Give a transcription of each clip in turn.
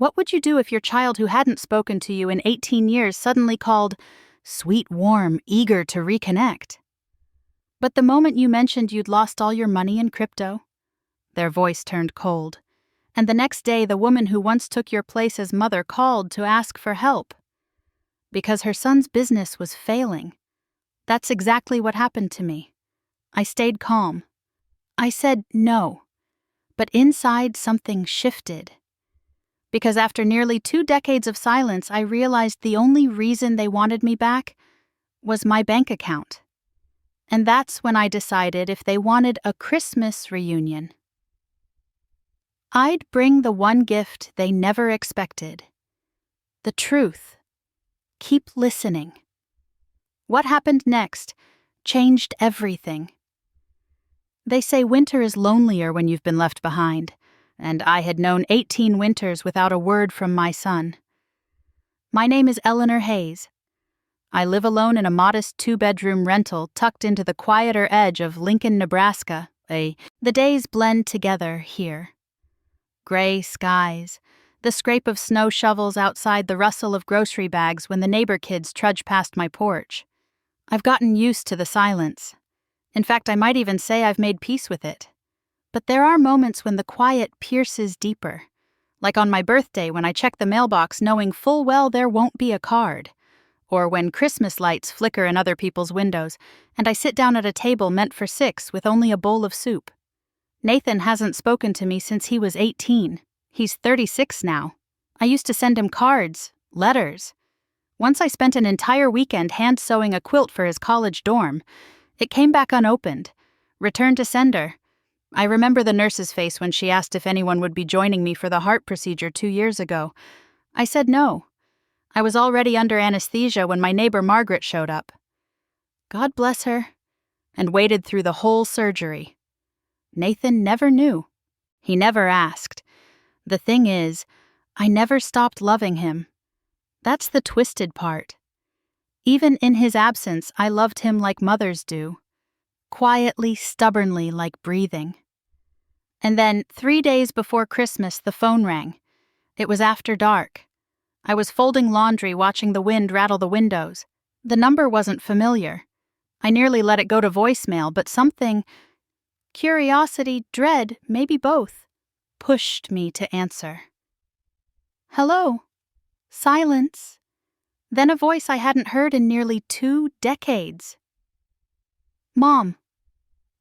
What would you do if your child who hadn't spoken to you in 18 years suddenly called, sweet, warm, eager to reconnect? But the moment you mentioned you'd lost all your money in crypto, their voice turned cold, and the next day the woman who once took your place as mother called to ask for help. Because her son's business was failing. That's exactly what happened to me. I stayed calm. I said no, but inside something shifted. Because after nearly 2 decades of silence, I realized the only reason they wanted me back was my bank account. And that's when I decided if they wanted a Christmas reunion, I'd bring the one gift they never expected. The truth. Keep listening. What happened next changed everything. They say winter is lonelier when you've been left behind, and I had known 18 winters without a word from my son. My name is Eleanor Hayes. I live alone in a modest 2-bedroom rental tucked into the quieter edge of Lincoln, Nebraska. The days blend together here. Gray skies, the scrape of snow shovels outside, the rustle of grocery bags when the neighbor kids trudge past my porch. I've gotten used to the silence. In fact, I might even say I've made peace with it. But there are moments when the quiet pierces deeper, like on my birthday when I check the mailbox knowing full well there won't be a card, or when Christmas lights flicker in other people's windows and I sit down at a table meant for 6 with only a bowl of soup. Nathan hasn't spoken to me since he was 18. He's 36 now. I used to send him cards, letters. Once I spent an entire weekend hand-sewing a quilt for his college dorm. It came back unopened. Returned to sender. I remember the nurse's face when she asked if anyone would be joining me for the heart procedure 2 years ago. I said no. I was already under anesthesia when my neighbor Margaret showed up. God bless her, and waited through the whole surgery. Nathan never knew. He never asked. The thing is, I never stopped loving him. That's the twisted part. Even in his absence, I loved him like mothers do. Quietly, stubbornly, like breathing. And then, 3 days before Christmas, the phone rang. It was after dark. I was folding laundry, watching the wind rattle the windows. The number wasn't familiar. I nearly let it go to voicemail, but something, curiosity, dread, maybe both, pushed me to answer. Hello. Silence. Then a voice I hadn't heard in nearly 2 decades. Mom.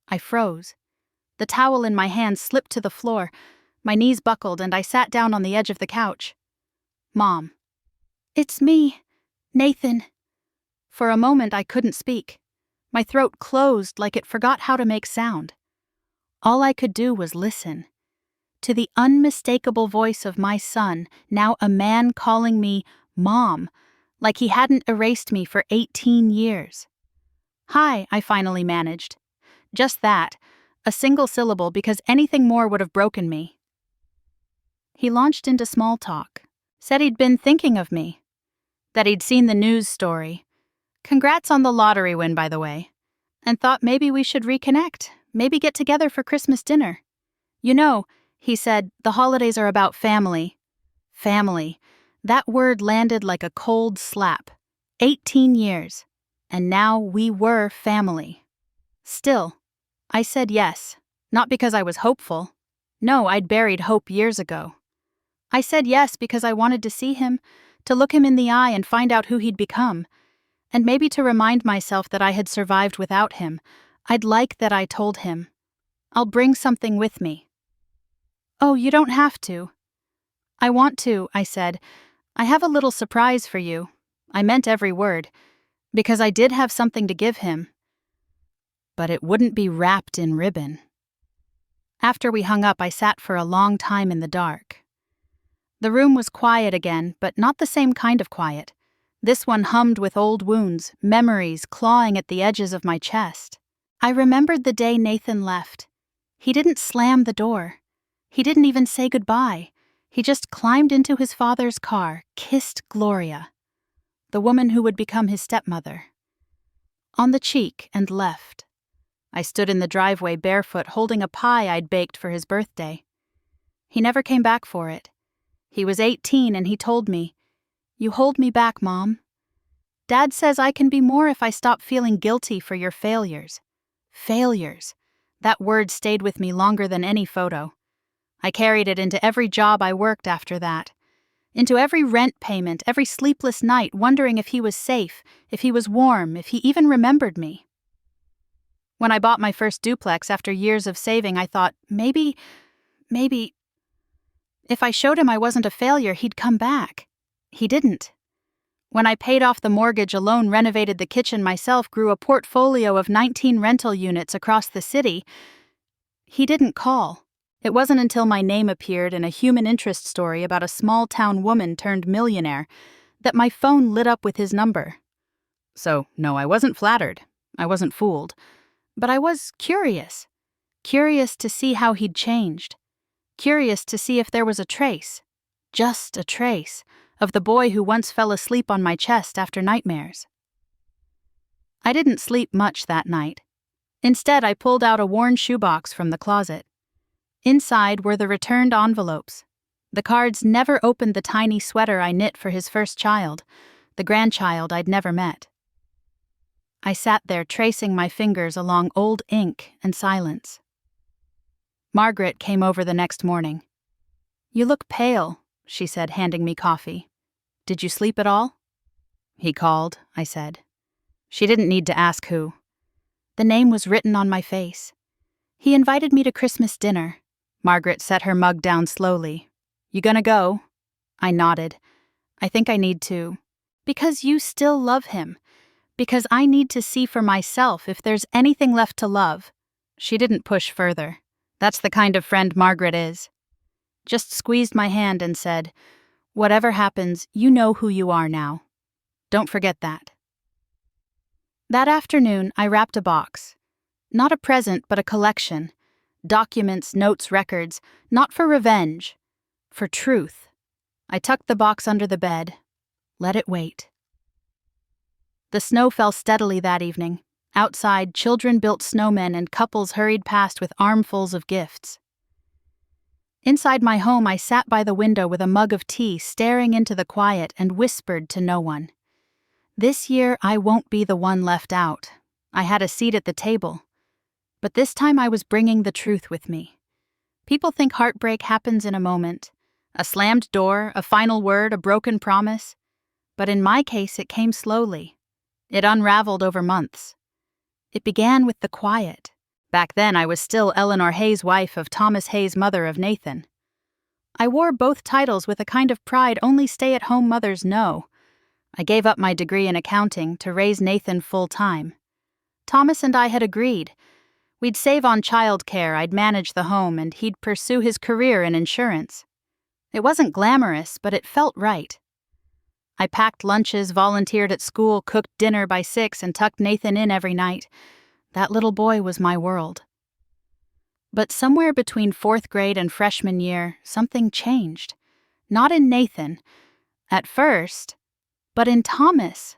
I froze. The towel in my hand slipped to the floor. My knees buckled and I sat down on the edge of the couch. Mom. It's me, Nathan. For a moment I couldn't speak. My throat closed like it forgot how to make sound. All I could do was listen. To the unmistakable voice of my son, now a man calling me Mom, like he hadn't erased me for 18 years. Hi, I finally managed. Just that, a single syllable, because anything more would have broken me. He launched into small talk, said he'd been thinking of me, that he'd seen the news story. Congrats on the lottery win, by the way. And thought maybe we should reconnect, maybe get together for Christmas dinner. You know, he said, the holidays are about family. Family. That word landed like a cold slap. 18 years. And now we were family. Still, I said yes, not because I was hopeful. No, I'd buried hope years ago. I said yes because I wanted to see him, to look him in the eye and find out who he'd become, and maybe to remind myself that I had survived without him. I'd like that I told him. I'll bring something with me. Oh, you don't have to. I want to, I said. I have a little surprise for you. I meant every word, because I did have something to give him. But it wouldn't be wrapped in ribbon. After we hung up, I sat for a long time in the dark. The room was quiet again, but not the same kind of quiet. This one hummed with old wounds, memories clawing at the edges of my chest. I remembered the day Nathan left. He didn't slam the door. He didn't even say goodbye. He just climbed into his father's car, kissed Gloria, the woman who would become his stepmother, on the cheek, and left. I stood in the driveway barefoot, holding a pie I'd baked for his birthday. He never came back for it. He was 18 and he told me, "You hold me back, Mom. Dad says I can be more if I stop feeling guilty for your failures." Failures. That word stayed with me longer than any photo. I carried it into every job I worked after that. Into every rent payment, every sleepless night, wondering if he was safe, if he was warm, if he even remembered me. When I bought my first duplex after years of saving, I thought, maybe, if I showed him I wasn't a failure, he'd come back. He didn't. When I paid off the mortgage, alone renovated the kitchen myself, grew a portfolio of 19 rental units across the city, he didn't call. It wasn't until my name appeared in a human interest story about a small-town woman turned millionaire that my phone lit up with his number. So, no, I wasn't flattered. I wasn't fooled. But I was curious. Curious to see how he'd changed. Curious to see if there was a trace, just a trace, of the boy who once fell asleep on my chest after nightmares. I didn't sleep much that night. Instead, I pulled out a worn shoebox from the closet. Inside were the returned envelopes. The cards never opened the tiny sweater I knit for his first child, the grandchild I'd never met. I sat there tracing my fingers along old ink and silence. Margaret came over the next morning. "You look pale," she said, handing me coffee. "Did you sleep at all?" "He called," I said. She didn't need to ask who. The name was written on my face. "He invited me to Christmas dinner." Margaret set her mug down slowly. "You gonna go?" I nodded. "I think I need to." "Because you still love him. Because I need to see for myself if there's anything left to love." She didn't push further. That's the kind of friend Margaret is. Just squeezed my hand and said, "Whatever happens, you know who you are now. Don't forget that." That afternoon, I wrapped a box. Not a present, but a collection. Documents, notes, records, not for revenge, for truth. I tucked the box under the bed. Let it wait. The snow fell steadily that evening. Outside, children built snowmen and couples hurried past with armfuls of gifts. Inside my home, I sat by the window with a mug of tea, staring into the quiet, and whispered to no one. This year, I won't be the one left out. I had a seat at the table. But this time I was bringing the truth with me. People think heartbreak happens in a moment. A slammed door, a final word, a broken promise. But in my case, it came slowly. It unraveled over months. It began with the quiet. Back then, I was still Eleanor Hayes' wife of Thomas Hayes, mother of Nathan. I wore both titles with a kind of pride only stay-at-home mothers know. I gave up my degree in accounting to raise Nathan full-time. Thomas and I had agreed. We'd save on childcare, I'd manage the home, and he'd pursue his career in insurance. It wasn't glamorous, but it felt right. I packed lunches, volunteered at school, cooked dinner by 6, and tucked Nathan in every night. That little boy was my world. But somewhere between 4th grade and freshman year, something changed. Not in Nathan, at first, but in Thomas.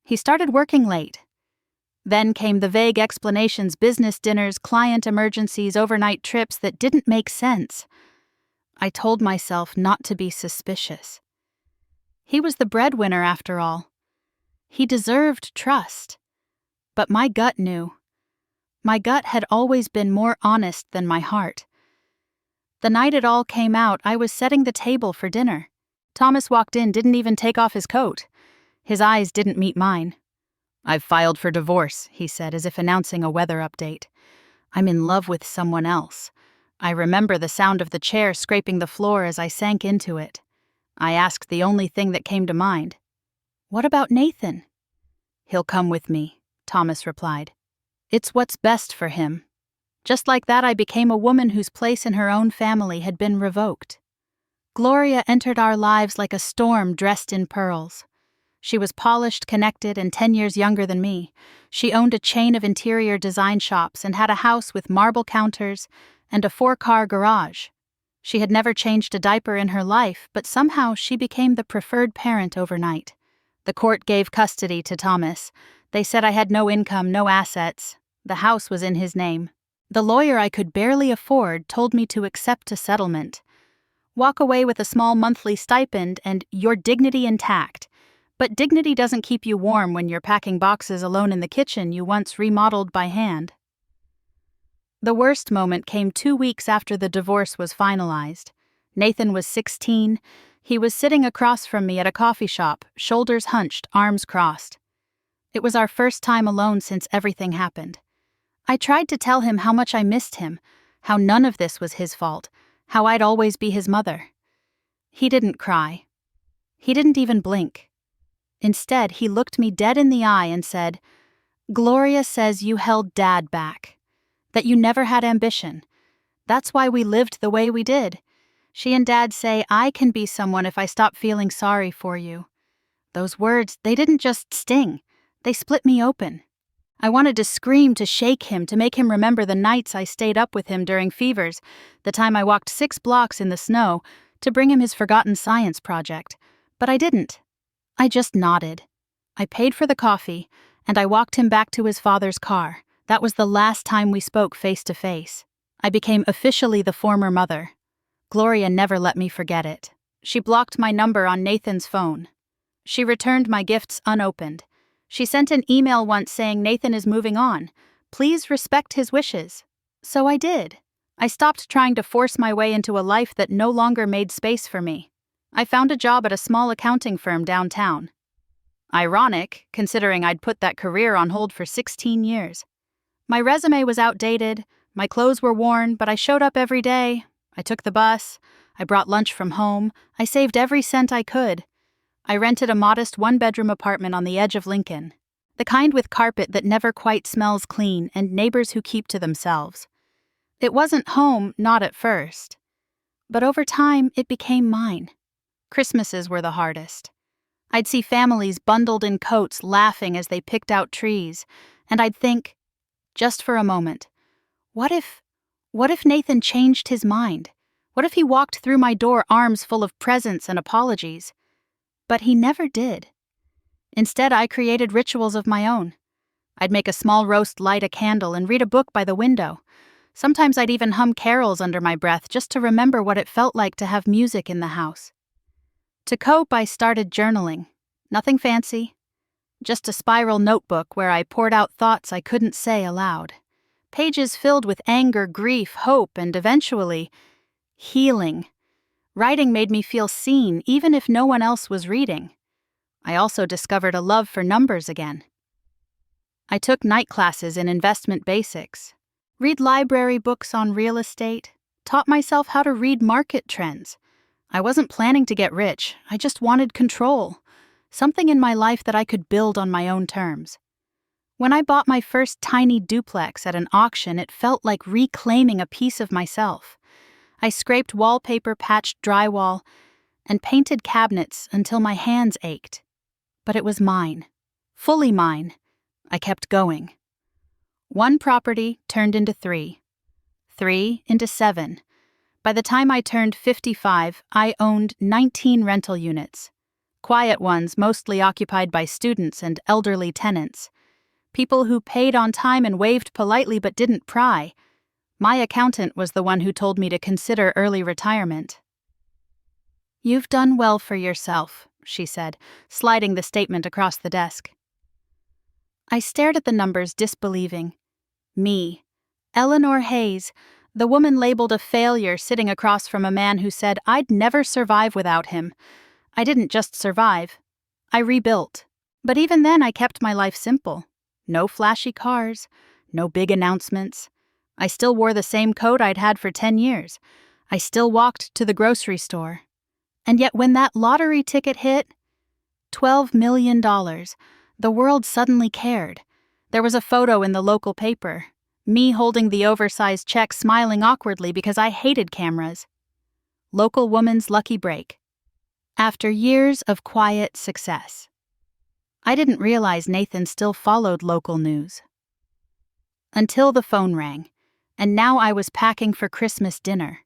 He started working late. Then came the vague explanations, business dinners, client emergencies, overnight trips that didn't make sense. I told myself not to be suspicious. He was the breadwinner after all. He deserved trust. But my gut knew. My gut had always been more honest than my heart. The night it all came out, I was setting the table for dinner. Thomas walked in, didn't even take off his coat. His eyes didn't meet mine. "I've filed for divorce," he said, as if announcing a weather update. "I'm in love with someone else." I remember the sound of the chair scraping the floor as I sank into it. I asked the only thing that came to mind. "What about Nathan?" "He'll come with me," Thomas replied. "It's what's best for him." Just like that, I became a woman whose place in her own family had been revoked. Gloria entered our lives like a storm dressed in pearls. She was polished, connected, and 10 years younger than me. She owned a chain of interior design shops and had a house with marble counters and a 4-car garage. She had never changed a diaper in her life, but somehow she became the preferred parent overnight. The court gave custody to Thomas. They said I had no income, no assets. The house was in his name. The lawyer I could barely afford told me to accept a settlement. Walk away with a small monthly stipend and your dignity intact. But dignity doesn't keep you warm when you're packing boxes alone in the kitchen you once remodeled by hand. The worst moment came 2 weeks after the divorce was finalized. Nathan was 16. He was sitting across from me at a coffee shop, shoulders hunched, arms crossed. It was our first time alone since everything happened. I tried to tell him how much I missed him, how none of this was his fault, how I'd always be his mother. He didn't cry. He didn't even blink. Instead, he looked me dead in the eye and said, "Gloria says you held Dad back, that you never had ambition. That's why we lived the way we did. She and Dad say I can be someone if I stop feeling sorry for you." Those words, they didn't just sting. They split me open. I wanted to scream, to shake him, to make him remember the nights I stayed up with him during fevers, the time I walked 6 blocks in the snow to bring him his forgotten science project. But I didn't. I just nodded. I paid for the coffee, and I walked him back to his father's car. That was the last time we spoke face to face. I became officially the former mother. Gloria never let me forget it. She blocked my number on Nathan's phone. She returned my gifts unopened. She sent an email once saying Nathan is moving on. Please respect his wishes. So I did. I stopped trying to force my way into a life that no longer made space for me. I found a job at a small accounting firm downtown. Ironic, considering I'd put that career on hold for 16 years. My resume was outdated, my clothes were worn, but I showed up every day. I took the bus, I brought lunch from home, I saved every cent I could. I rented a modest 1-bedroom apartment on the edge of Lincoln, the kind with carpet that never quite smells clean and neighbors who keep to themselves. It wasn't home, not at first. But over time, it became mine. Christmases were the hardest. I'd see families bundled in coats laughing as they picked out trees, and I'd think, just for a moment, what if Nathan changed his mind? What if he walked through my door arms full of presents and apologies? But he never did. Instead, I created rituals of my own. I'd make a small roast, light a candle, and read a book by the window. Sometimes I'd even hum carols under my breath just to remember what it felt like to have music in the house. To cope, I started journaling. Nothing fancy. Just a spiral notebook where I poured out thoughts I couldn't say aloud. Pages filled with anger, grief, hope, and eventually, healing. Writing made me feel seen, even if no one else was reading. I also discovered a love for numbers again. I took night classes in investment basics, read library books on real estate, taught myself how to read market trends. I wasn't planning to get rich, I just wanted control, something in my life that I could build on my own terms. When I bought my first tiny duplex at an auction, it felt like reclaiming a piece of myself. I scraped wallpaper, patched drywall, and painted cabinets until my hands ached. But it was mine. Fully mine. I kept going. 1 property turned into 3. 3 into 7. By the time I turned 55, I owned 19 rental units. Quiet ones mostly occupied by students and elderly tenants. People who paid on time and waved politely but didn't pry. My accountant was the one who told me to consider early retirement. "You've done well for yourself," she said, sliding the statement across the desk. I stared at the numbers, disbelieving. Me, Eleanor Hayes, the woman labeled a failure sitting across from a man who said I'd never survive without him. I didn't just survive. I rebuilt. But even then I kept my life simple. No flashy cars, no big announcements. I still wore the same coat I'd had for 10 years. I still walked to the grocery store. And yet when that lottery ticket hit, $12 million, the world suddenly cared. There was a photo in the local paper, me holding the oversized check smiling awkwardly because I hated cameras. Local woman's lucky break. After years of quiet success. I didn't realize Nathan still followed local news. Until the phone rang. And now I was packing for Christmas dinner.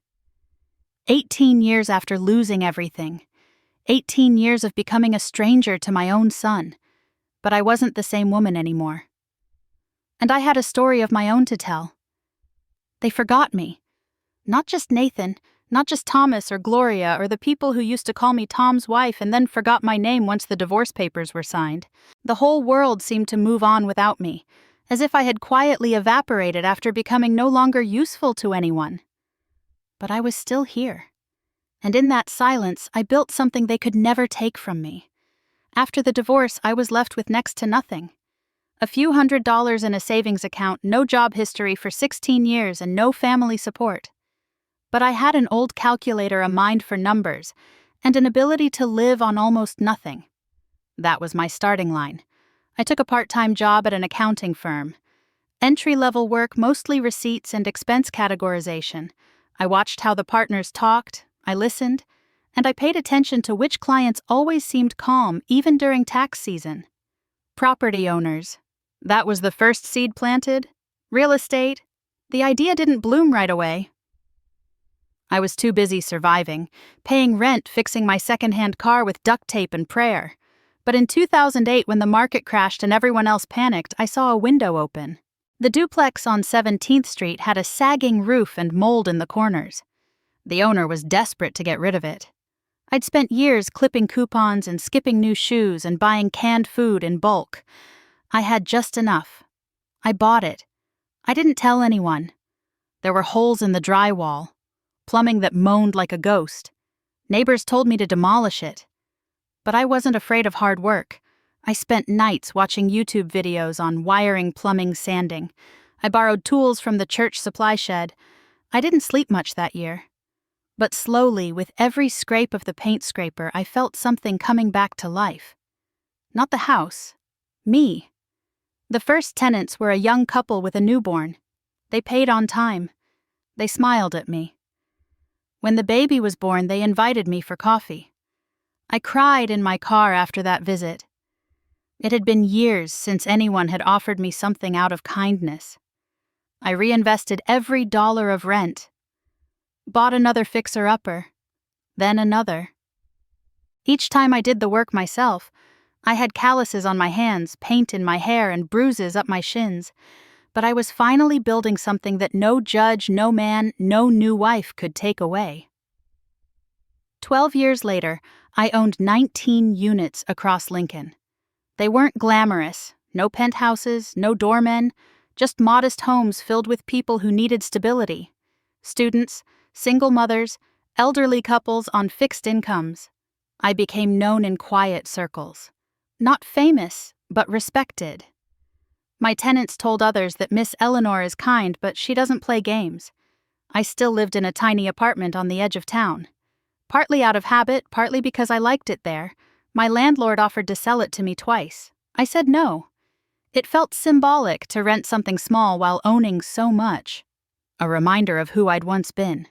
18 years after losing everything. 18 years of becoming a stranger to my own son. But I wasn't the same woman anymore. And I had a story of my own to tell. They forgot me. Not just Nathan, Not just Thomas or Gloria or the people who used to call me Tom's wife and then forgot my name once the divorce papers were signed. The whole world seemed to move on without me, as if I had quietly evaporated after becoming no longer useful to anyone. But I was still here. And in that silence, I built something they could never take from me. After the divorce, I was left with next to nothing. A few $100s in a savings account, no job history for 16 years, and no family support. But I had an old calculator, a mind for numbers, and an ability to live on almost nothing. That was my starting line. I took a part-time job at an accounting firm. Entry-level work, mostly receipts and expense categorization. I watched how the partners talked, I listened, and I paid attention to which clients always seemed calm, even during tax season. Property owners. That was the first seed planted. Real estate. The idea didn't bloom right away. I was too busy surviving, paying rent, fixing my second-hand car with duct tape and prayer. But in 2008, when the market crashed and everyone else panicked, I saw a window open. The duplex on 17th Street had a sagging roof and mold in the corners. The owner was desperate to get rid of it. I'd spent years clipping coupons and skipping new shoes and buying canned food in bulk. I had just enough. I bought it. I didn't tell anyone. There were holes in the drywall, plumbing that moaned like a ghost. Neighbors told me to demolish it. But I wasn't afraid of hard work. I spent nights watching YouTube videos on wiring, plumbing, sanding. I borrowed tools from the church supply shed. I didn't sleep much that year. But slowly, with every scrape of the paint scraper, I felt something coming back to life. Not the house. Me. The first tenants were a young couple with a newborn. They paid on time. They smiled at me. When the baby was born, they invited me for coffee. I cried in my car after that visit. It had been years since anyone had offered me something out of kindness. I reinvested every dollar of rent. Bought another fixer-upper, then another. Each time I did the work myself, I had calluses on my hands, paint in my hair, and bruises up my shins. But I was finally building something that no judge, no man, no new wife could take away. 12 years later, I owned 19 units across Lincoln. They weren't glamorous, no penthouses, no doormen, just modest homes filled with people who needed stability. Students, single mothers, elderly couples on fixed incomes. I became known in quiet circles. Not famous, but respected. My tenants told others that Miss Eleanor is kind, but she doesn't play games. I still lived in a tiny apartment on the edge of town. Partly out of habit, partly because I liked it there, my landlord offered to sell it to me twice. I said no. It felt symbolic to rent something small while owning so much. A reminder of who I'd once been.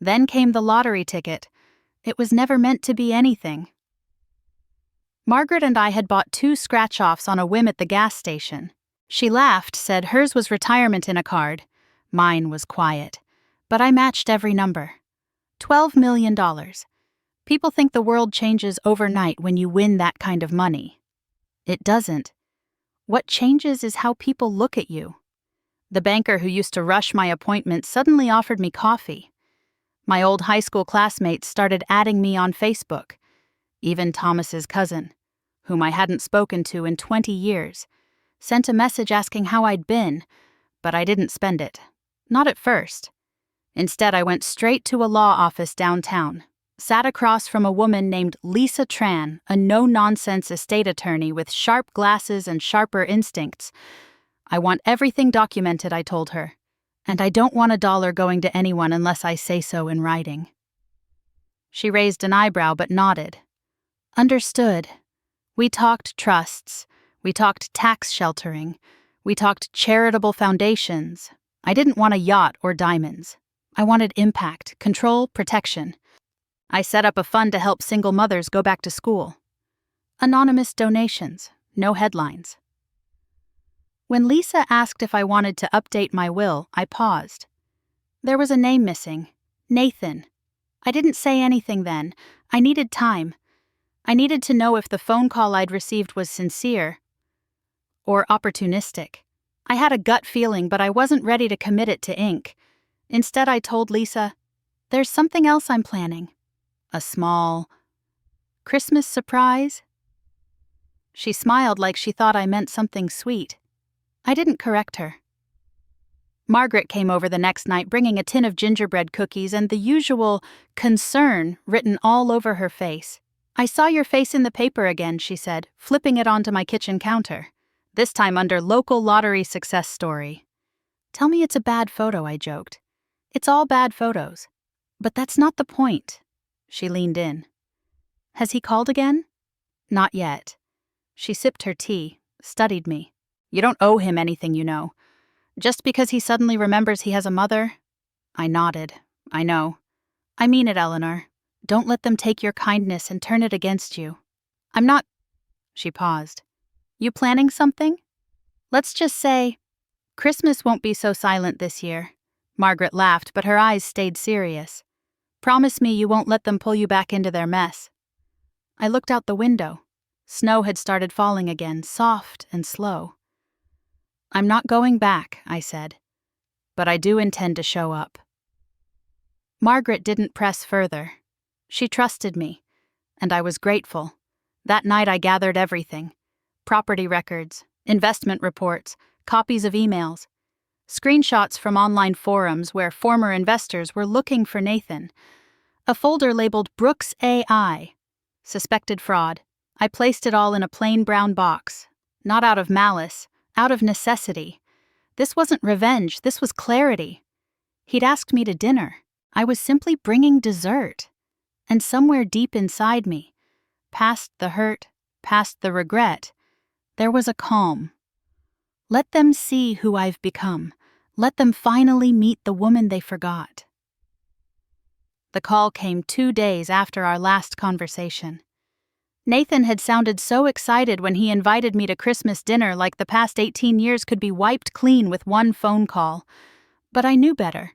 Then came the lottery ticket. It was never meant to be anything. Margaret and I had bought 2 scratch-offs on a whim at the gas station. She laughed, said hers was retirement in a card. Mine was quiet. But I matched every number. $12 million. People think the world changes overnight when you win that kind of money. It doesn't. What changes is how people look at you. The banker who used to rush my appointments suddenly offered me coffee. My old high school classmates started adding me on Facebook. Even Thomas's cousin, whom I hadn't spoken to in 20 years, sent a message asking how I'd been, but I didn't spend it. Not at first. Instead, I went straight to a law office downtown, sat across from a woman named Lisa Tran, a no-nonsense estate attorney with sharp glasses and sharper instincts. I want everything documented, I told her. And I don't want $1 going to anyone unless I say so in writing. She raised an eyebrow but nodded. Understood. We talked trusts. We talked tax sheltering. We talked charitable foundations. I didn't want a yacht or diamonds. I wanted impact, control, protection. I set up a fund to help single mothers go back to school. Anonymous donations, no headlines. When Lisa asked if I wanted to update my will, I paused. There was a name missing. Nathan. I didn't say anything then. I needed time. I needed to know if the phone call I'd received was sincere or opportunistic. I had a gut feeling, but I wasn't ready to commit it to ink. Instead, I told Lisa, There's something else I'm planning. A small Christmas surprise? She smiled like she thought I meant something sweet. I didn't correct her. Margaret came over the next night bringing a tin of gingerbread cookies and the usual concern written all over her face. "I saw your face in the paper again," she said, flipping it onto my kitchen counter. This time under local lottery success story. "Tell me it's a bad photo," I joked. "It's all bad photos." "But that's not the point." She leaned in. "Has he called again?" "Not yet." She sipped her tea, studied me. "You don't owe him anything, you know. Just because he suddenly remembers he has a mother?" I nodded. "I know. I mean it, Eleanor. Don't let them take your kindness and turn it against you. I'm not—" She paused. "You planning something? Let's just say, Christmas won't be so silent this year." Margaret laughed, but her eyes stayed serious. "Promise me you won't let them pull you back into their mess." I looked out the window. Snow had started falling again, soft and slow. "I'm not going back," I said, "but I do intend to show up." Margaret didn't press further. She trusted me, and I was grateful. That night I gathered everything: property records, investment reports, copies of emails, screenshots from online forums where former investors were looking for Nathan, a folder labeled Brooks AI, suspected fraud. I placed it all in a plain brown box, not out of malice, out of necessity. This wasn't revenge, this was clarity. He'd asked me to dinner. I was simply bringing dessert. And somewhere deep inside me, past the hurt, past the regret, there was a calm. Let them see who I've become. Let them finally meet the woman they forgot. The call came 2 days after our last conversation. Nathan had sounded so excited when he invited me to Christmas dinner, like the past 18 years could be wiped clean with one phone call. But I knew better.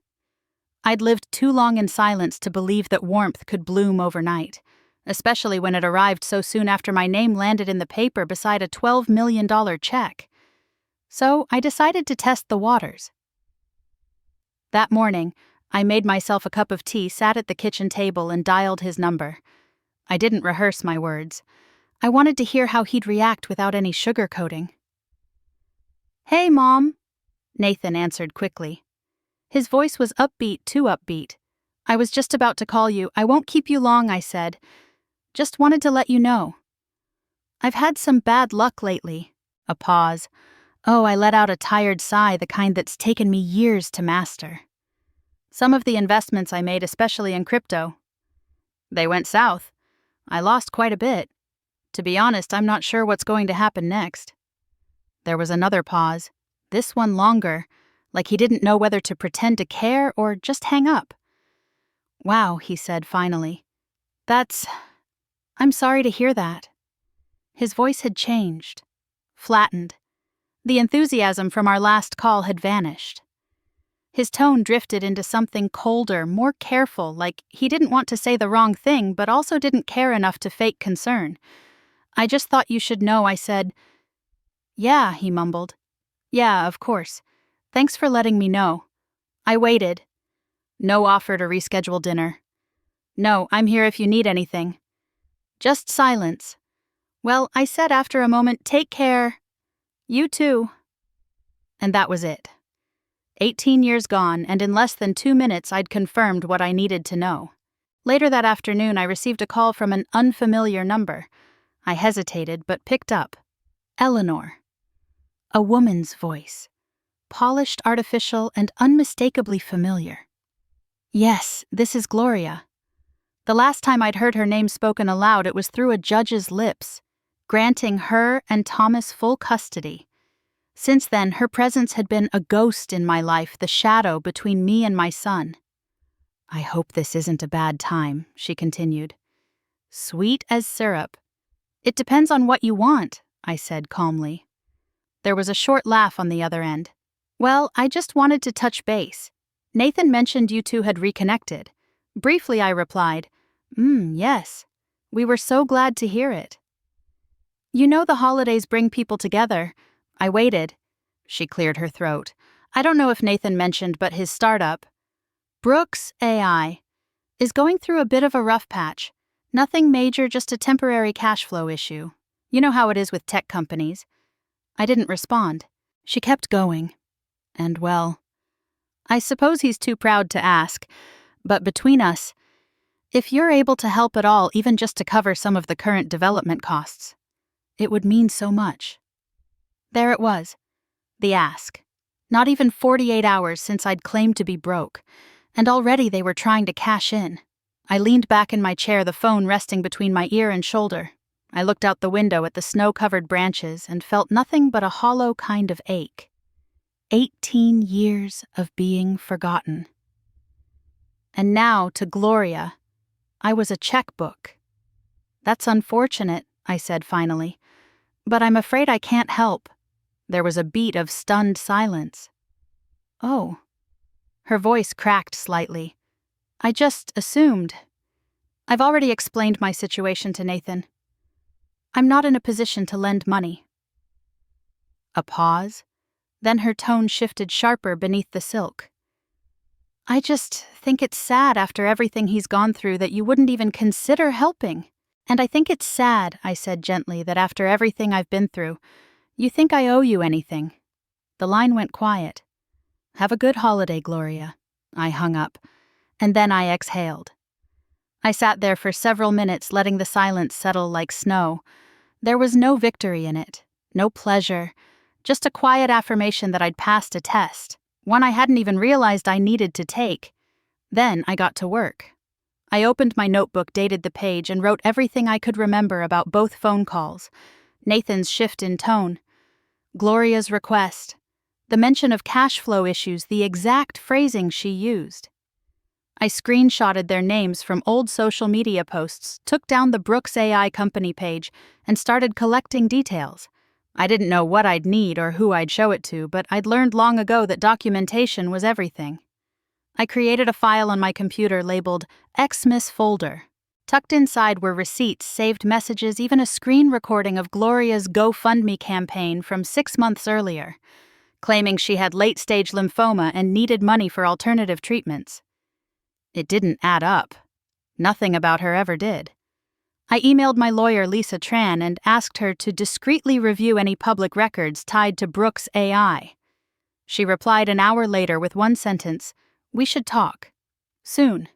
I'd lived too long in silence to believe that warmth could bloom overnight, especially when it arrived so soon after my name landed in the paper beside a $12 million check. So I decided to test the waters. That morning, I made myself a cup of tea, sat at the kitchen table, and dialed his number. I didn't rehearse my words. I wanted to hear how he'd react without any sugarcoating. "Hey, Mom," Nathan answered quickly. His voice was upbeat, too upbeat. "I was just about to call you. I won't keep you long," I said. "Just wanted to let you know. I've had some bad luck lately." A pause. Oh, I let out a tired sigh, the kind that's taken me years to master. "Some of the investments I made, especially in crypto, they went south. I lost quite a bit. To be honest, I'm not sure what's going to happen next." There was another pause, this one longer, like he didn't know whether to pretend to care or just hang up. "Wow," he said finally. I'm sorry to hear that." His voice had changed, flattened. The enthusiasm from our last call had vanished. His tone drifted into something colder, more careful, like he didn't want to say the wrong thing, but also didn't care enough to fake concern. "I just thought you should know," I said. "Yeah," he mumbled. "Yeah, of course. Thanks for letting me know." I waited. No offer to reschedule dinner. "No, I'm here if you need anything." Just silence. "Well," I said after a moment, "take care." "You too." And that was it. 18 years gone, and in less than 2 minutes I'd confirmed what I needed to know. Later that afternoon I received a call from an unfamiliar number. I hesitated, but picked up. Eleanor. A woman's voice. Polished, artificial, and unmistakably familiar. Yes, this is Gloria. The last time I'd heard her name spoken aloud, it was through a judge's lips, granting her and Thomas full custody. Since then, her presence had been a ghost in my life, the shadow between me and my son. "I hope this isn't a bad time," she continued. Sweet as syrup. "It depends on what you want," I said calmly. There was a short laugh on the other end. "Well, I just wanted to touch base. Nathan mentioned you two had reconnected." Briefly, I replied, yes. We were so glad to hear it." "You know the holidays bring people together." I waited. She cleared her throat. "I don't know if Nathan mentioned, but his startup, Brooks AI, Is going through a bit of a rough patch. Nothing major, just a temporary cash flow issue. You know how it is with tech companies." I didn't respond. She kept going. And well, I suppose he's too proud to ask, but between us, if you're able to help at all, even just to cover some of the current development costs, it would mean so much. There it was, the ask. Not even 48 hours since I'd claimed to be broke, and already they were trying to cash in. I leaned back in my chair, the phone resting between my ear and shoulder. I looked out the window at the snow-covered branches and felt nothing but a hollow kind of ache. 18 years of being forgotten. And now, to Gloria, I was a checkbook. "That's unfortunate," I said finally, "but I'm afraid I can't help." There was a beat of stunned silence. "Oh." Her voice cracked slightly. "I just assumed. I've already explained my situation to Nathan. I'm not in a position to lend money." A pause. Then her tone shifted sharper beneath the silk. "I just think it's sad after everything he's gone through that you wouldn't even consider helping. And I think it's sad," I said gently, "that after everything I've been through, you think I owe you anything." The line went quiet. "Have a good holiday, Gloria." I hung up, and then I exhaled. I sat there for several minutes, letting the silence settle like snow. There was no victory in it, no pleasure, just a quiet affirmation that I'd passed a test, one I hadn't even realized I needed to take. Then I got to work. I opened my notebook, dated the page, and wrote everything I could remember about both phone calls. Nathan's shift in tone, Gloria's request, the mention of cash flow issues, the exact phrasing she used. I screenshotted their names from old social media posts, took down the Brooks AI company page, and started collecting details. I didn't know what I'd need or who I'd show it to, but I'd learned long ago that documentation was everything. I created a file on my computer labeled Xmas folder. Tucked inside were receipts, saved messages, even a screen recording of Gloria's GoFundMe campaign from 6 months earlier, claiming she had late-stage lymphoma and needed money for alternative treatments. It didn't add up. Nothing about her ever did. I emailed my lawyer, Lisa Tran, and asked her to discreetly review any public records tied to Brooks AI. She replied an hour later with one sentence, "We should talk. Soon."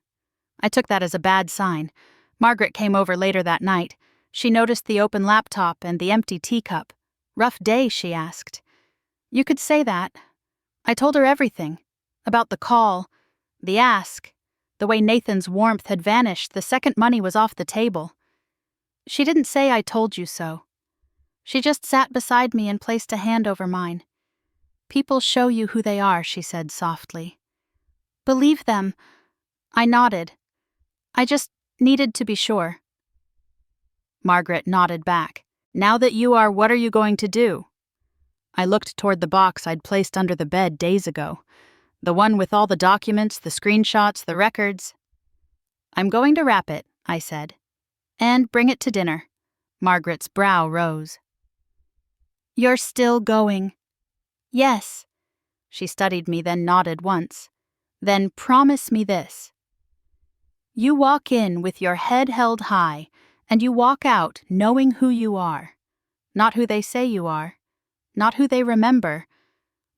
I took that as a bad sign. Margaret came over later that night. She noticed the open laptop and the empty teacup. "Rough day?" she asked. "You could say that." I told her everything. About the call, the ask, the way Nathan's warmth had vanished the second money was off the table. She didn't say "I told you so." She just sat beside me and placed a hand over mine. "People show you who they are," she said softly. "Believe them." I nodded. I just needed to be sure. Margaret nodded back. "Now that you are, what are you going to do?" I looked toward the box I'd placed under the bed days ago. The one with all the documents, the screenshots, the records. "I'm going to wrap it," I said. "And bring it to dinner." Margaret's brow rose. "You're still going?" "Yes." She studied me, then nodded once. "Then promise me this. You walk in with your head held high, and you walk out knowing who you are. Not who they say you are, not who they remember,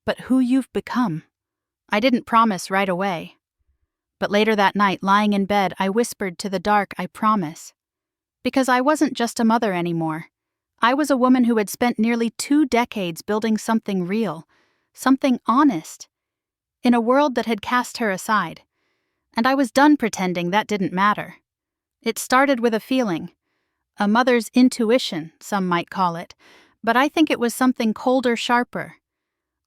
but who you've become." I didn't promise right away. But later that night, lying in bed, I whispered to the dark, "I promise." Because I wasn't just a mother anymore. I was a woman who had spent nearly 2 decades building something real, something honest, in a world that had cast her aside. And I was done pretending that didn't matter. It started with a feeling, a mother's intuition, some might call it, but I think it was something colder, sharper.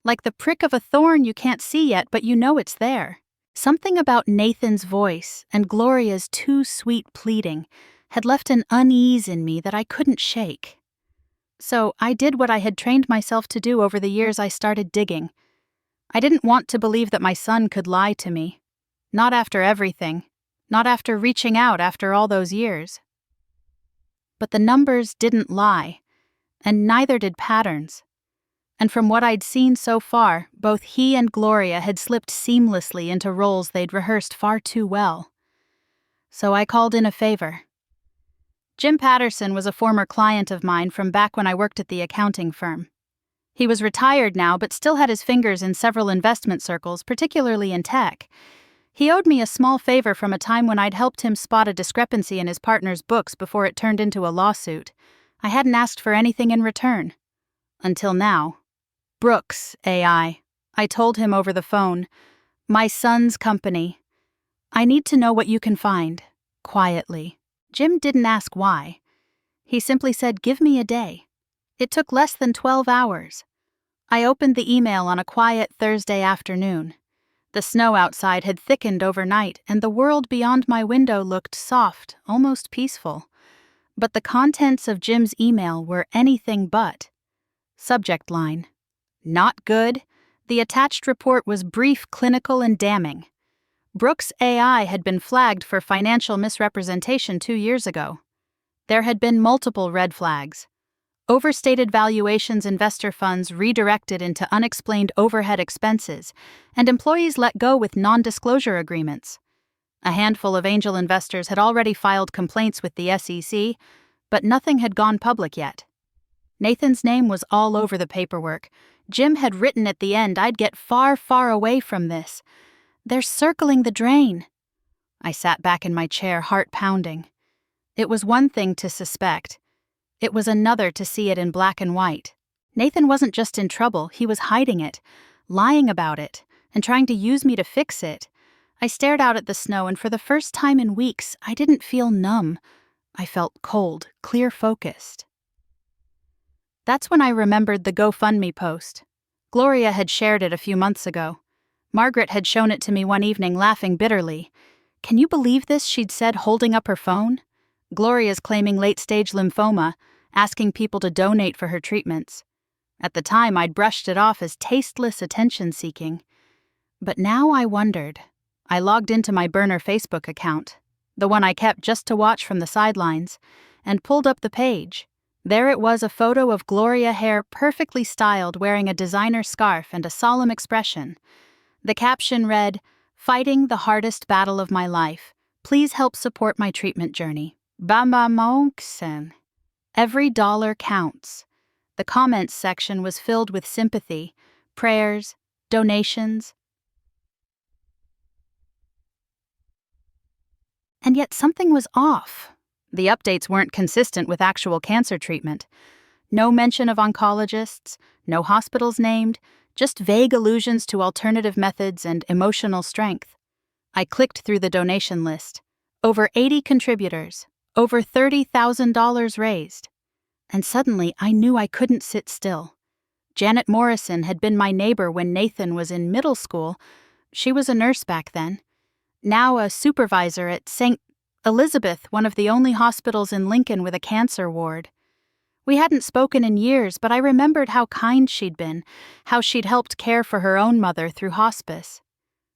Like the prick of a thorn you can't see yet, but you know it's there. Something about Nathan's voice and Gloria's too sweet pleading had left an unease in me that I couldn't shake. So I did what I had trained myself to do over the years. I started digging. I didn't want to believe that my son could lie to me. Not after everything. Not after reaching out after all those years. But the numbers didn't lie, and neither did patterns. And from what I'd seen so far, both he and Gloria had slipped seamlessly into roles they'd rehearsed far too well. So I called in a favor. Jim Patterson was a former client of mine from back when I worked at the accounting firm. He was retired now, but still had his fingers in several investment circles, particularly in tech. He owed me a small favor from a time when I'd helped him spot a discrepancy in his partner's books before it turned into a lawsuit. I hadn't asked for anything in return. Until now. Brooks, AI. I told him over the phone. My son's company. I need to know what you can find. Quietly. Jim didn't ask why. He simply said, give me a day. It took less than 12 hours. I opened the email on a quiet Thursday afternoon. The snow outside had thickened overnight, and the world beyond my window looked soft, almost peaceful. But the contents of Jim's email were anything but. Subject line. Not good. The attached report was brief, clinical, and damning. Brooks AI had been flagged for financial misrepresentation 2 years ago. There had been multiple red flags. Overstated valuations, investor funds redirected into unexplained overhead expenses, and employees let go with non-disclosure agreements. A handful of angel investors had already filed complaints with the SEC, but nothing had gone public yet. Nathan's name was all over the paperwork. Jim had written at the end, I'd get far, far away from this. They're circling the drain. I sat back in my chair, heart pounding. It was one thing to suspect. It was another to see it in black and white. Nathan wasn't just in trouble, he was hiding it, lying about it, and trying to use me to fix it. I stared out at the snow, and for the first time in weeks, I didn't feel numb. I felt cold, clear-focused. That's when I remembered the GoFundMe post. Gloria had shared it a few months ago. Margaret had shown it to me one evening, laughing bitterly. Can you believe this, she'd said, holding up her phone? Gloria's claiming late-stage lymphoma, asking people to donate for her treatments. At the time, I'd brushed it off as tasteless attention-seeking. But now I wondered. I logged into my burner Facebook account, the one I kept just to watch from the sidelines, and pulled up the page. There it was, a photo of Gloria Hare, perfectly styled, wearing a designer scarf and a solemn expression. The caption read, "Fighting the hardest battle of my life. Please help support my treatment journey. Bamba Monksen." Every dollar counts. The comments section was filled with sympathy, prayers, donations. And yet something was off. The updates weren't consistent with actual cancer treatment. No mention of oncologists, no hospitals named, just vague allusions to alternative methods and emotional strength. I clicked through the donation list. Over 80 contributors, over $30,000 raised. And suddenly I knew I couldn't sit still. Janet Morrison had been my neighbor when Nathan was in middle school. She was a nurse back then. Now a supervisor at St. Elizabeth, one of the only hospitals in Lincoln with a cancer ward. We hadn't spoken in years, but I remembered how kind she'd been, how she'd helped care for her own mother through hospice.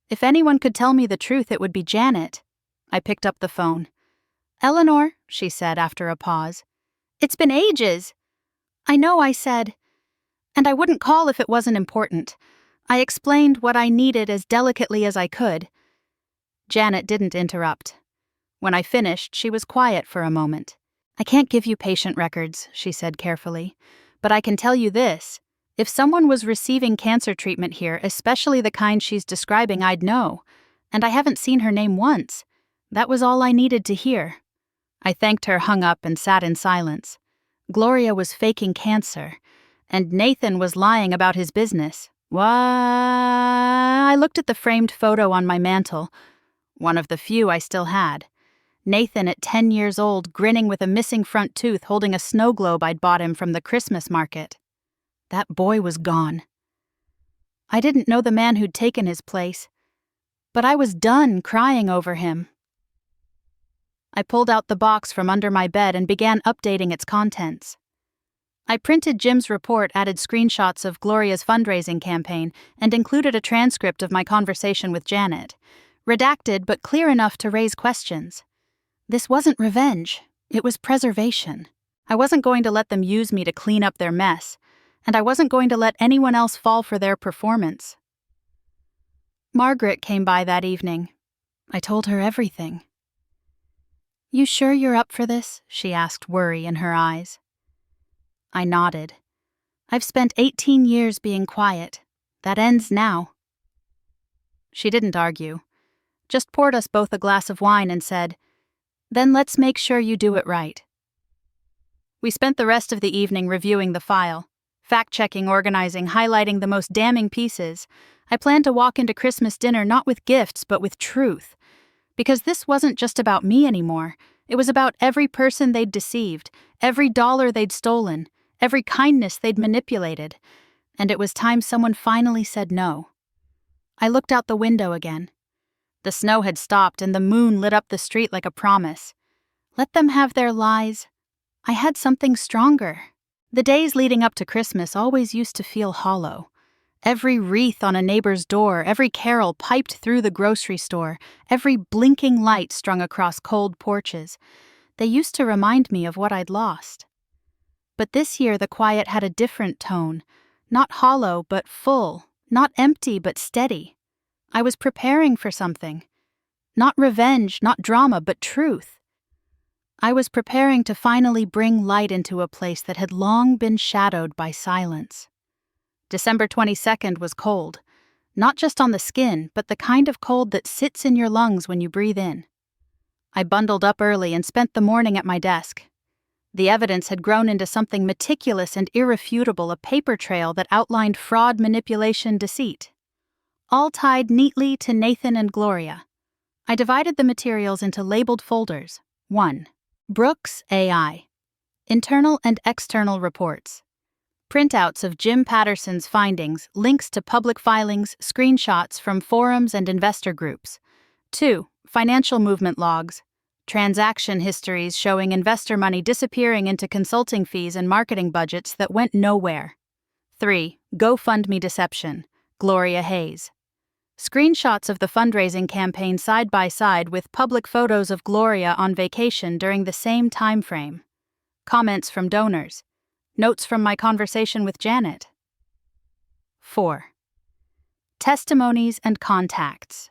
If anyone could tell me the truth, it would be Janet. I picked up the phone. "Eleanor," she said after a pause. "It's been ages." "I know," I said. "And I wouldn't call if it wasn't important." I explained what I needed as delicately as I could. Janet didn't interrupt. When I finished, she was quiet for a moment. "I can't give you patient records," she said carefully, "but I can tell you this. If someone was receiving cancer treatment here, especially the kind she's describing, I'd know. And I haven't seen her name once. That was all I needed to hear." I thanked her, hung up, and sat in silence. Gloria was faking cancer, and Nathan was lying about his business. What? I looked at the framed photo on my mantel, one of the few I still had. Nathan at 10 years old, grinning with a missing front tooth, holding a snow globe I'd bought him from the Christmas market. That boy was gone. I didn't know the man who'd taken his place, but I was done crying over him. I pulled out the box from under my bed and began updating its contents. I printed Jim's report, added screenshots of Gloria's fundraising campaign, and included a transcript of my conversation with Janet, redacted but clear enough to raise questions. This wasn't revenge, it was preservation. I wasn't going to let them use me to clean up their mess, and I wasn't going to let anyone else fall for their performance. Margaret came by that evening. I told her everything. "You sure you're up for this?" she asked, worry in her eyes. I nodded. "I've spent 18 years being quiet. That ends now." She didn't argue, just poured us both a glass of wine and said, "Then let's make sure you do it right." We spent the rest of the evening reviewing the file, fact-checking, organizing, highlighting the most damning pieces. I planned to walk into Christmas dinner not with gifts but with truth. Because this wasn't just about me anymore. It was about every person they'd deceived, every dollar they'd stolen, every kindness they'd manipulated. And it was time someone finally said no. I looked out the window again. The snow had stopped and the moon lit up the street like a promise. Let them have their lies. I had something stronger. The days leading up to Christmas always used to feel hollow. Every wreath on a neighbor's door, every carol piped through the grocery store, every blinking light strung across cold porches. They used to remind me of what I'd lost. But this year the quiet had a different tone. Not hollow, but full. Not empty, but steady. I was preparing for something. Not revenge, not drama, but truth. I was preparing to finally bring light into a place that had long been shadowed by silence. December 22nd was cold. Not just on the skin, but the kind of cold that sits in your lungs when you breathe in. I bundled up early and spent the morning at my desk. The evidence had grown into something meticulous and irrefutable, a paper trail that outlined fraud, manipulation, deceit. All tied neatly to Nathan and Gloria. I divided the materials into labeled folders. 1. Brooks AI. Internal and external reports. Printouts of Jim Patterson's findings, links to public filings, screenshots from forums and investor groups. 2. Financial movement logs. Transaction histories showing investor money disappearing into consulting fees and marketing budgets that went nowhere. 3. GoFundMe deception. Gloria Hayes. Screenshots of the fundraising campaign side by side with public photos of Gloria on vacation during the same time frame. Comments from donors. Notes from my conversation with Janet. 4. Testimonies and contacts.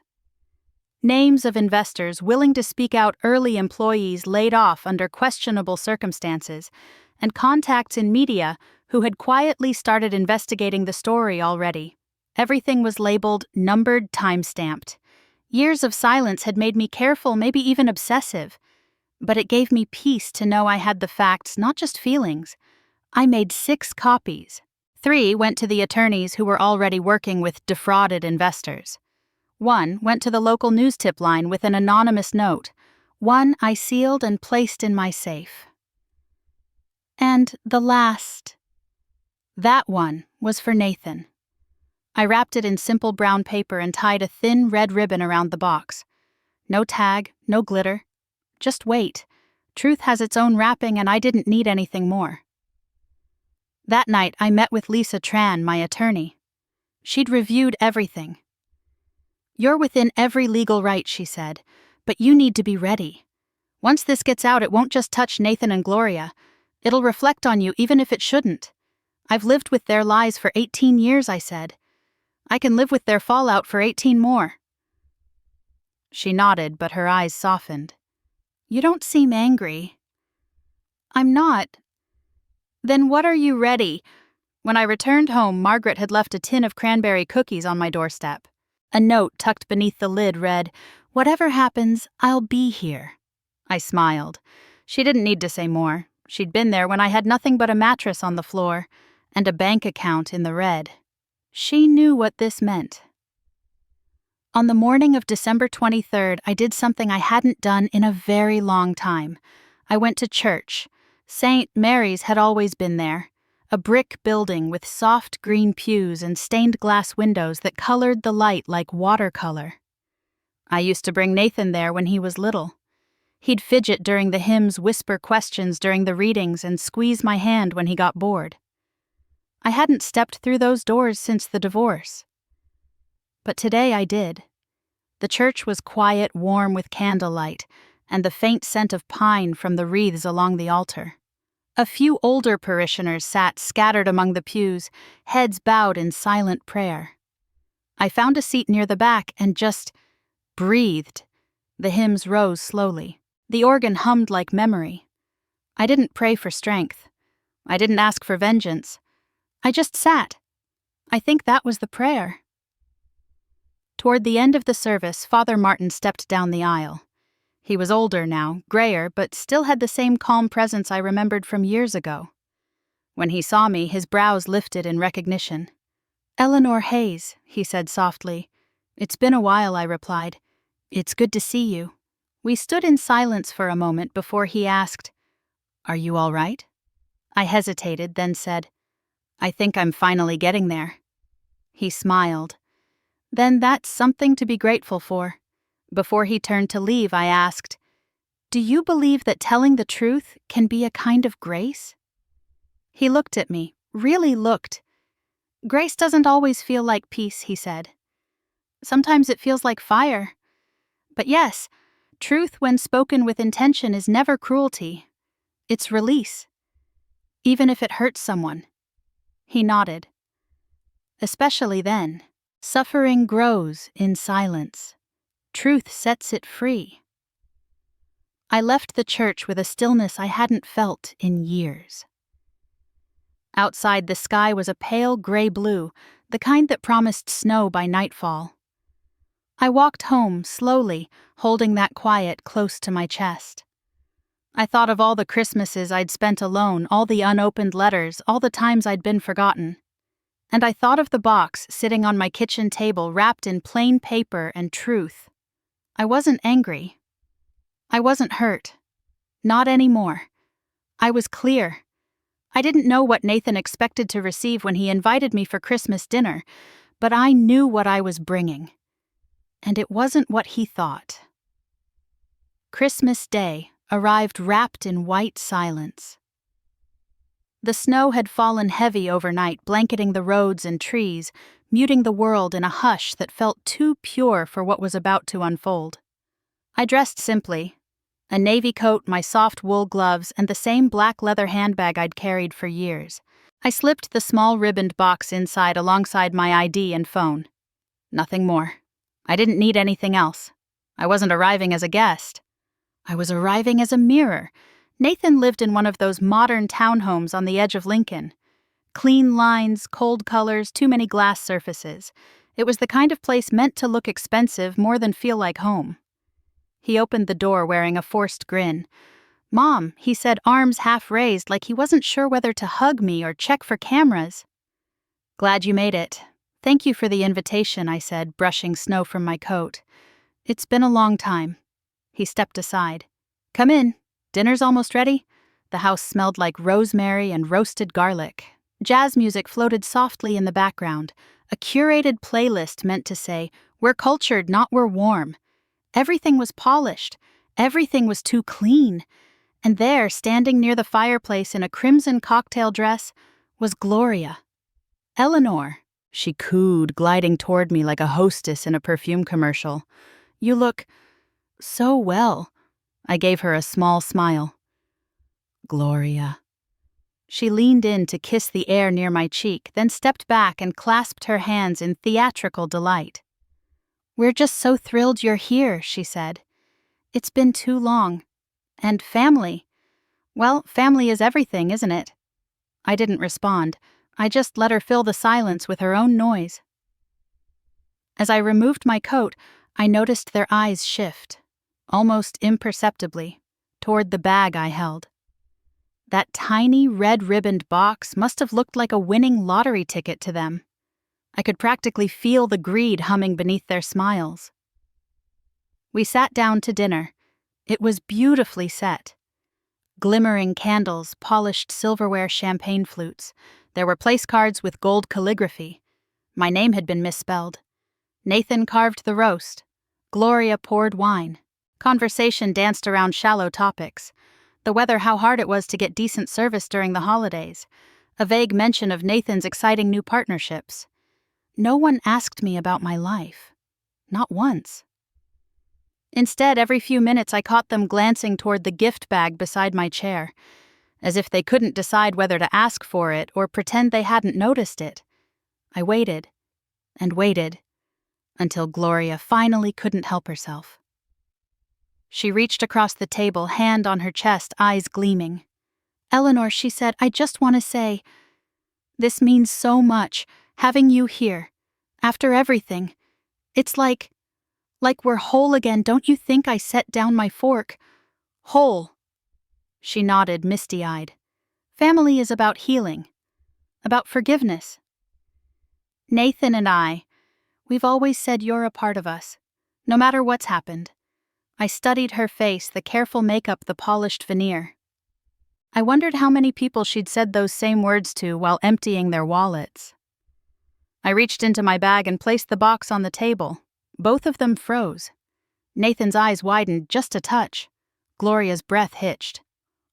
Names of investors willing to speak out, early employees laid off under questionable circumstances, and contacts in media who had quietly started investigating the story already. Everything was labeled, numbered, time-stamped. Years of silence had made me careful, maybe even obsessive. But it gave me peace to know I had the facts, not just feelings. I made 6 copies. 3 went to the attorneys who were already working with defrauded investors. 1 went to the local news tip line with an anonymous note. 1 I sealed and placed in my safe. And the last. That one was for Nathan. I wrapped it in simple brown paper and tied a thin red ribbon around the box. No tag, no glitter. Just wait. Truth has its own wrapping and I didn't need anything more. That night, I met with Lisa Tran, my attorney. She'd reviewed everything. "You're within every legal right," she said, "but you need to be ready. Once this gets out, it won't just touch Nathan and Gloria. It'll reflect on you even if it shouldn't. I've lived with their lies for 18 years, I said. I can live with their fallout for 18 more. She nodded, but her eyes softened. "You don't seem angry." "I'm not." "Then what are you ready?" When I returned home, Margaret had left a tin of cranberry cookies on my doorstep. A note tucked beneath the lid read, "Whatever happens, I'll be here." I smiled. She didn't need to say more. She'd been there when I had nothing but a mattress on the floor and a bank account in the red. She knew what this meant. On the morning of December 23rd, I did something I hadn't done in a very long time. I went to church. St. Mary's had always been there, a brick building with soft green pews and stained glass windows that colored the light like watercolor. I used to bring Nathan there when he was little. He'd fidget during the hymns, whisper questions during the readings, and squeeze my hand when he got bored. I hadn't stepped through those doors since the divorce. But today I did. The church was quiet, warm with candlelight, and the faint scent of pine from the wreaths along the altar. A few older parishioners sat scattered among the pews, heads bowed in silent prayer. I found a seat near the back and just breathed. The hymns rose slowly. The organ hummed like memory. I didn't pray for strength. I didn't ask for vengeance. I just sat. I think that was the prayer. Toward the end of the service, Father Martin stepped down the aisle. He was older now, grayer, but still had the same calm presence I remembered from years ago. When he saw me, his brows lifted in recognition. "Eleanor Hayes," he said softly. "It's been a while," I replied. "It's good to see you." We stood in silence for a moment before he asked, "Are you all right?" I hesitated, then said, "I think I'm finally getting there." He smiled. "Then that's something to be grateful for." Before he turned to leave, I asked, "Do you believe that telling the truth can be a kind of grace?" He looked at me, really looked. "Grace doesn't always feel like peace," he said. "Sometimes it feels like fire. But yes, truth when spoken with intention is never cruelty. It's release. Even if it hurts someone." He nodded. "Especially then. Suffering grows in silence. Truth sets it free." I left the church with a stillness I hadn't felt in years. Outside, the sky was a pale gray blue, the kind that promised snow by nightfall. I walked home slowly, holding that quiet close to my chest. I thought of all the Christmases I'd spent alone, all the unopened letters, all the times I'd been forgotten. And I thought of the box sitting on my kitchen table wrapped in plain paper and truth. I wasn't angry. I wasn't hurt. Not anymore. I was clear. I didn't know what Nathan expected to receive when he invited me for Christmas dinner, but I knew what I was bringing. And it wasn't what he thought. Christmas Day arrived wrapped in white silence. The snow had fallen heavy overnight, blanketing the roads and trees, muting the world in a hush that felt too pure for what was about to unfold. I dressed simply. A navy coat, my soft wool gloves, and the same black leather handbag I'd carried for years. I slipped the small ribboned box inside alongside my ID and phone. Nothing more. I didn't need anything else. I wasn't arriving as a guest. I was arriving as a mirror. Nathan lived in one of those modern townhomes on the edge of Lincoln. Clean lines, cold colors, too many glass surfaces. It was the kind of place meant to look expensive more than feel like home. He opened the door wearing a forced grin. "Mom," he said, arms half raised like he wasn't sure whether to hug me or check for cameras. "Glad you made it. Thank you for the invitation," I said, brushing snow from my coat. "It's been a long time." He stepped aside. "Come in. Dinner's almost ready." The house smelled like rosemary and roasted garlic. Jazz music floated softly in the background, a curated playlist meant to say, "We're cultured, not we're warm." Everything was polished. Everything was too clean. And there, standing near the fireplace in a crimson cocktail dress, was Gloria. "Eleanor," she cooed, gliding toward me like a hostess in a perfume commercial. "You look so well." I gave her a small smile. "Gloria." She leaned in to kiss the air near my cheek, then stepped back and clasped her hands in theatrical delight. "We're just so thrilled you're here," she said. "It's been too long. And family. Well, family is everything, isn't it?" I didn't respond. I just let her fill the silence with her own noise. As I removed my coat, I noticed their eyes shift, almost imperceptibly, toward the bag I held. That tiny red-ribboned box must have looked like a winning lottery ticket to them. I could practically feel the greed humming beneath their smiles. We sat down to dinner. It was beautifully set. Glimmering candles, polished silverware champagne flutes. There were place cards with gold calligraphy. My name had been misspelled. Nathan carved the roast. Gloria poured wine. Conversation danced around shallow topics. The weather, how hard it was to get decent service during the holidays. A vague mention of Nathan's exciting new partnerships. No one asked me about my life. Not once. Instead, every few minutes I caught them glancing toward the gift bag beside my chair, as if they couldn't decide whether to ask for it or pretend they hadn't noticed it. I waited and waited until Gloria finally couldn't help herself. She reached across the table, hand on her chest, eyes gleaming. "Eleanor," she said, "I just want to say, this means so much, having you here. After everything. It's like we're whole again, don't you think?" I set down my fork. "Whole." She nodded, misty-eyed. "Family is about healing. About forgiveness. Nathan and we've always said you're a part of us, no matter what's happened." I studied her face, the careful makeup, the polished veneer. I wondered how many people she'd said those same words to while emptying their wallets. I reached into my bag and placed the box on the table. Both of them froze. Nathan's eyes widened just a touch. Gloria's breath hitched.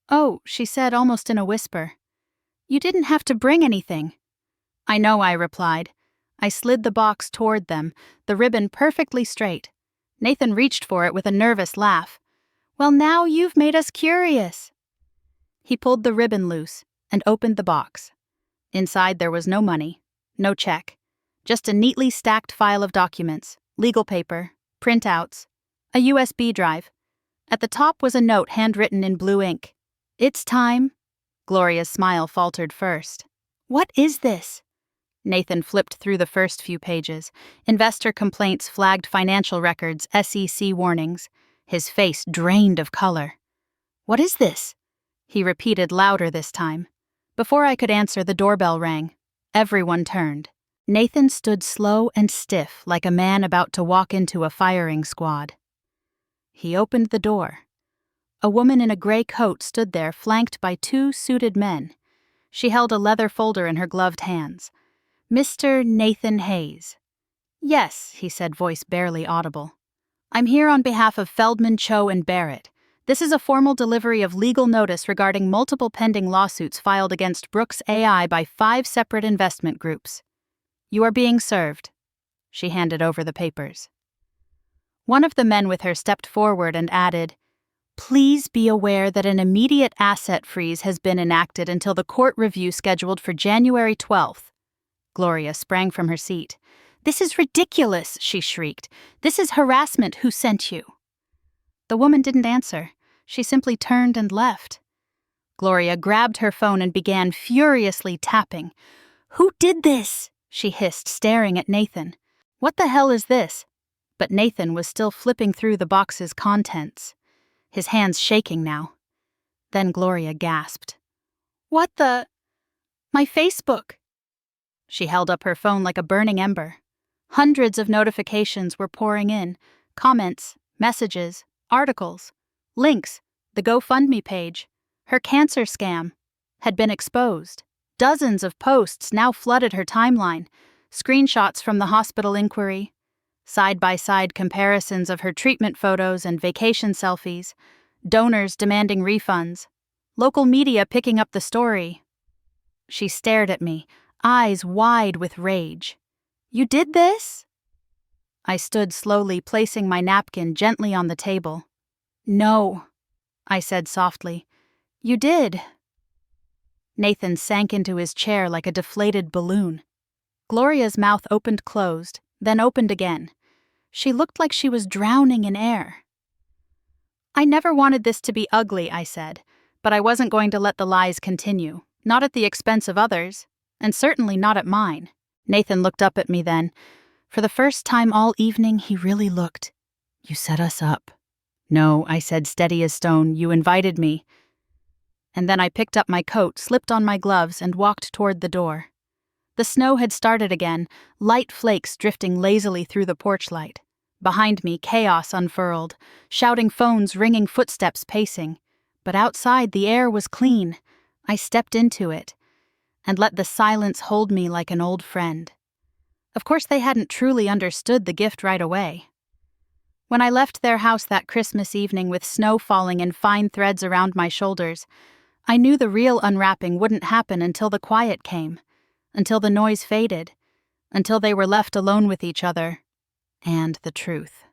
"Oh," she said almost in a whisper. "You didn't have to bring anything." "I know," I replied. I slid the box toward them, the ribbon perfectly straight. Nathan reached for it with a nervous laugh. "Well, now you've made us curious." He pulled the ribbon loose and opened the box. Inside there was no money, no check, just a neatly stacked file of documents, legal paper, printouts, a USB drive. At the top was a note handwritten in blue ink. "It's time." Gloria's smile faltered first. "What is this?" Nathan flipped through the first few pages. Investor complaints, flagged financial records, SEC warnings. His face drained of color. "What is this?" he repeated louder this time. Before I could answer, the doorbell rang. Everyone turned. Nathan stood slow and stiff, like a man about to walk into a firing squad. He opened the door. A woman in a gray coat stood there, flanked by two suited men. She held a leather folder in her gloved hands. "Mr. Nathan Hayes." "Yes," he said, voice barely audible. "I'm here on behalf of Feldman, Cho, and Barrett. This is a formal delivery of legal notice regarding multiple pending lawsuits filed against Brooks AI by 5 separate investment groups. You are being served." She handed over the papers. One of the men with her stepped forward and added, "Please be aware that an immediate asset freeze has been enacted until the court review scheduled for January 12th. Gloria sprang from her seat. "This is ridiculous," she shrieked. "This is harassment. Who sent you?" The woman didn't answer. She simply turned and left. Gloria grabbed her phone and began furiously tapping. "Who did this?" she hissed, staring at Nathan. "What the hell is this?" But Nathan was still flipping through the box's contents, his hands shaking now. Then Gloria gasped. "What the? My Facebook!" She held up her phone like a burning ember. Hundreds of notifications were pouring in. Comments, messages, articles, links, the GoFundMe page. Her cancer scam had been exposed. Dozens of posts now flooded her timeline. Screenshots from the hospital inquiry, side-by-side comparisons of her treatment photos and vacation selfies, donors demanding refunds, local media picking up the story. She stared at me, eyes wide with rage. "You did this?" I stood slowly, placing my napkin gently on the table. "No," I said softly. "You did." Nathan sank into his chair like a deflated balloon. Gloria's mouth opened-closed, then opened again. She looked like she was drowning in air. "I never wanted this to be ugly," I said, "but I wasn't going to let the lies continue, not at the expense of others, and certainly not at mine." Nathan looked up at me then. For the first time all evening, he really looked. "You set us up." "No," I said, steady as stone. "You invited me." And then I picked up my coat, slipped on my gloves, and walked toward the door. The snow had started again, light flakes drifting lazily through the porch light. Behind me, chaos unfurled, shouting phones, ringing footsteps pacing. But outside, the air was clean. I stepped into it and let the silence hold me like an old friend. Of course, they hadn't truly understood the gift right away. When I left their house that Christmas evening with snow falling in fine threads around my shoulders, I knew the real unwrapping wouldn't happen until the quiet came, until the noise faded, until they were left alone with each other and the truth.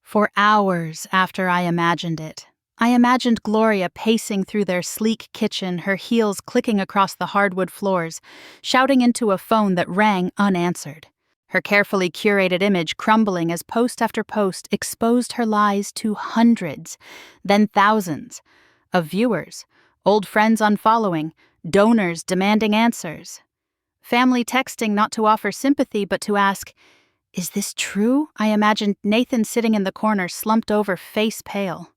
For hours after I imagined Gloria pacing through their sleek kitchen, her heels clicking across the hardwood floors, shouting into a phone that rang unanswered. Her carefully curated image crumbling as post after post exposed her lies to hundreds, then thousands, of viewers, old friends unfollowing, donors demanding answers. Family texting not to offer sympathy but to ask, "Is this true?" I imagined Nathan sitting in the corner, slumped over, face pale.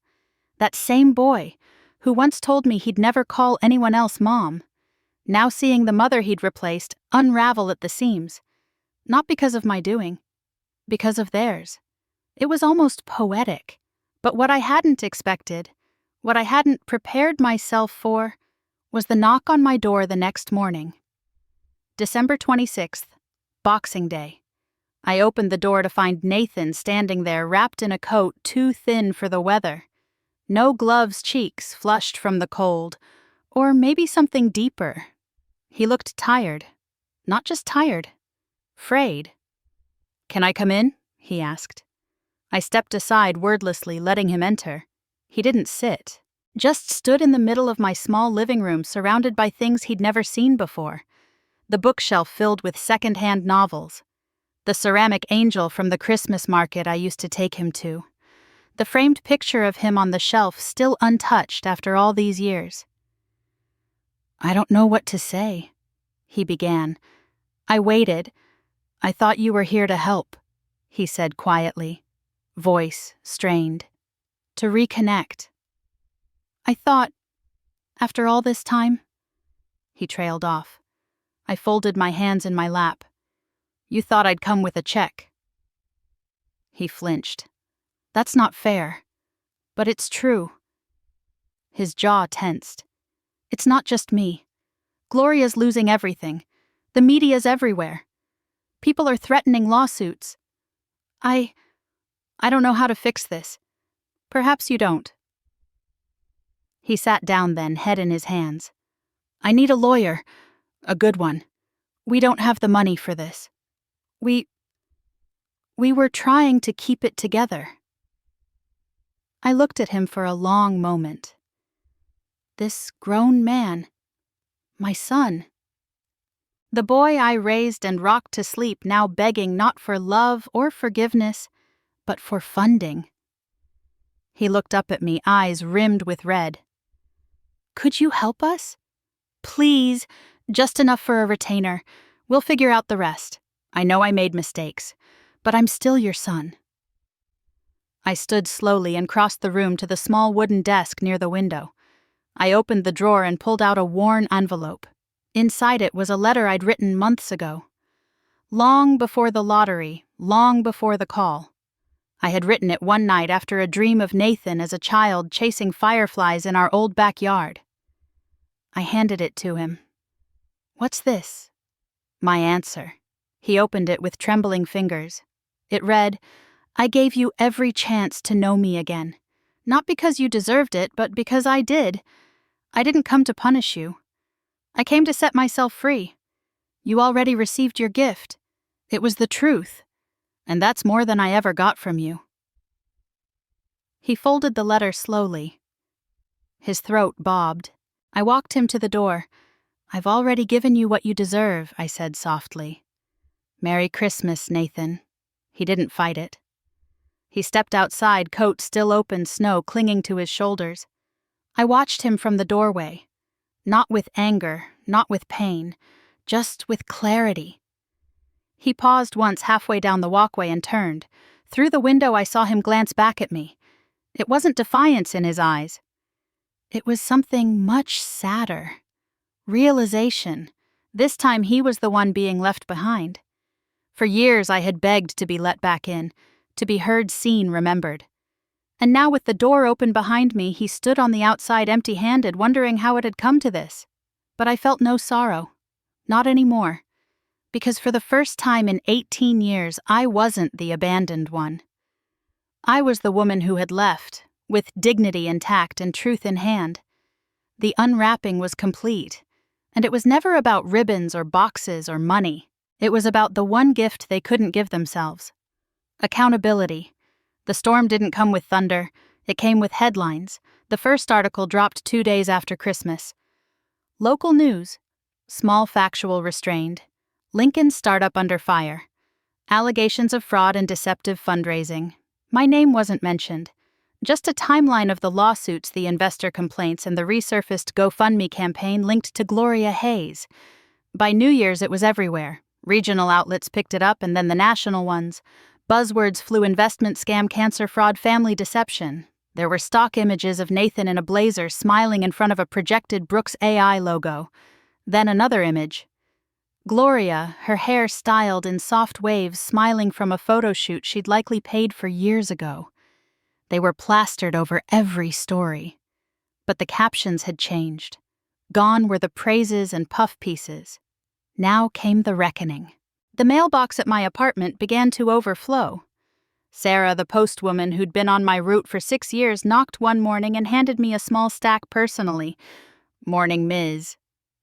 That same boy, who once told me he'd never call anyone else mom, now seeing the mother he'd replaced unravel at the seams. Not because of my doing, because of theirs. It was almost poetic. But what I hadn't expected, what I hadn't prepared myself for, was the knock on my door the next morning. December 26th, Boxing Day. I opened the door to find Nathan standing there, wrapped in a coat too thin for the weather. No gloves, cheeks flushed from the cold, or maybe something deeper. He looked tired. Not just tired. Frayed. "Can I come in?" he asked. I stepped aside wordlessly, letting him enter. He didn't sit, just stood in the middle of my small living room, surrounded by things he'd never seen before. The bookshelf filled with second-hand novels. The ceramic angel from the Christmas market I used to take him to. The framed picture of him on the shelf, still untouched after all these years. "I don't know what to say," he began. I waited. "I thought you were here to help," he said quietly, voice strained. "To reconnect." "I thought, after all this time," he trailed off. I folded my hands in my lap. "You thought I'd come with a check." He flinched. "That's not fair. But it's true." His jaw tensed. "It's not just me. Gloria's losing everything. The media's everywhere. People are threatening lawsuits. I don't know how to fix this. Perhaps you don't." He sat down then, head in his hands. "I need a lawyer. A good one. We don't have the money for this. We were trying to keep it together." I looked at him for a long moment. This grown man. My son. The boy I raised and rocked to sleep, now begging not for love or forgiveness, but for funding. He looked up at me, eyes rimmed with red. "Could you help us? Please, just enough for a retainer. We'll figure out the rest. I know I made mistakes, but I'm still your son." I stood slowly and crossed the room to the small wooden desk near the window. I opened the drawer and pulled out a worn envelope. Inside it was a letter I'd written months ago. Long before the lottery, long before the call. I had written it one night after a dream of Nathan as a child chasing fireflies in our old backyard. I handed it to him. "What's this?" My answer. He opened it with trembling fingers. It read, "I gave you every chance to know me again. Not because you deserved it, but because I did. I didn't come to punish you. I came to set myself free. You already received your gift. It was the truth. And that's more than I ever got from you." He folded the letter slowly. His throat bobbed. I walked him to the door. "I've already given you what you deserve," I said softly. "Merry Christmas, Nathan." He didn't fight it. He stepped outside, coat still open, snow clinging to his shoulders. I watched him from the doorway. Not with anger, not with pain, just with clarity. He paused once halfway down the walkway and turned. Through the window I saw him glance back at me. It wasn't defiance in his eyes. It was something much sadder. Realization. This time he was the one being left behind. For years I had begged to be let back in, to be heard, seen, remembered. And now with the door open behind me, he stood on the outside empty-handed, wondering how it had come to this. But I felt no sorrow. Not anymore. Because for the first time in 18 years, I wasn't the abandoned one. I was the woman who had left, with dignity intact and truth in hand. The unwrapping was complete, and it was never about ribbons or boxes or money. It was about the one gift they couldn't give themselves. Accountability. The storm didn't come with thunder. It came with headlines. The first article dropped 2 days after Christmas. Local news. Small factual restrained. Lincoln startup under fire. Allegations of fraud and deceptive fundraising. My name wasn't mentioned. Just a timeline of the lawsuits, the investor complaints, and the resurfaced GoFundMe campaign linked to Gloria Hayes. By New Year's, it was everywhere. Regional outlets picked it up, and then the national ones. Buzzwords flew: investment scam, cancer fraud, family deception. There were stock images of Nathan in a blazer smiling in front of a projected Brooks AI logo. Then another image. Gloria, her hair styled in soft waves, smiling from a photo shoot she'd likely paid for years ago. They were plastered over every story. But the captions had changed. Gone were the praises and puff pieces. Now came the reckoning. The mailbox at my apartment began to overflow. Sarah, the postwoman who'd been on my route for 6 years, knocked one morning and handed me a small stack personally. "Morning, Ms.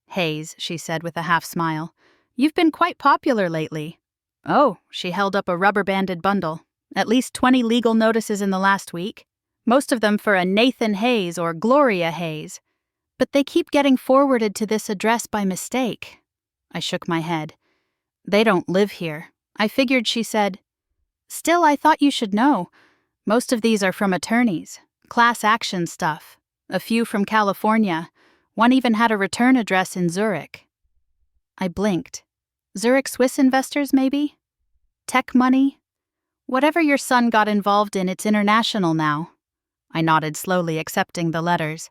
Hayes," she said with a half-smile. "You've been quite popular lately." Oh, she held up a rubber-banded bundle. At least 20 legal notices in the last week. Most of them for a Nathan Hayes or Gloria Hayes. But they keep getting forwarded to this address by mistake. I shook my head. "They don't live here." I figured, she said. "Still, I thought you should know. Most of these are from attorneys. Class action stuff. A few from California. One even had a return address in Zurich." I blinked. Zurich Swiss investors, maybe? Tech money? "Whatever your son got involved in, it's international now." I nodded slowly, accepting the letters.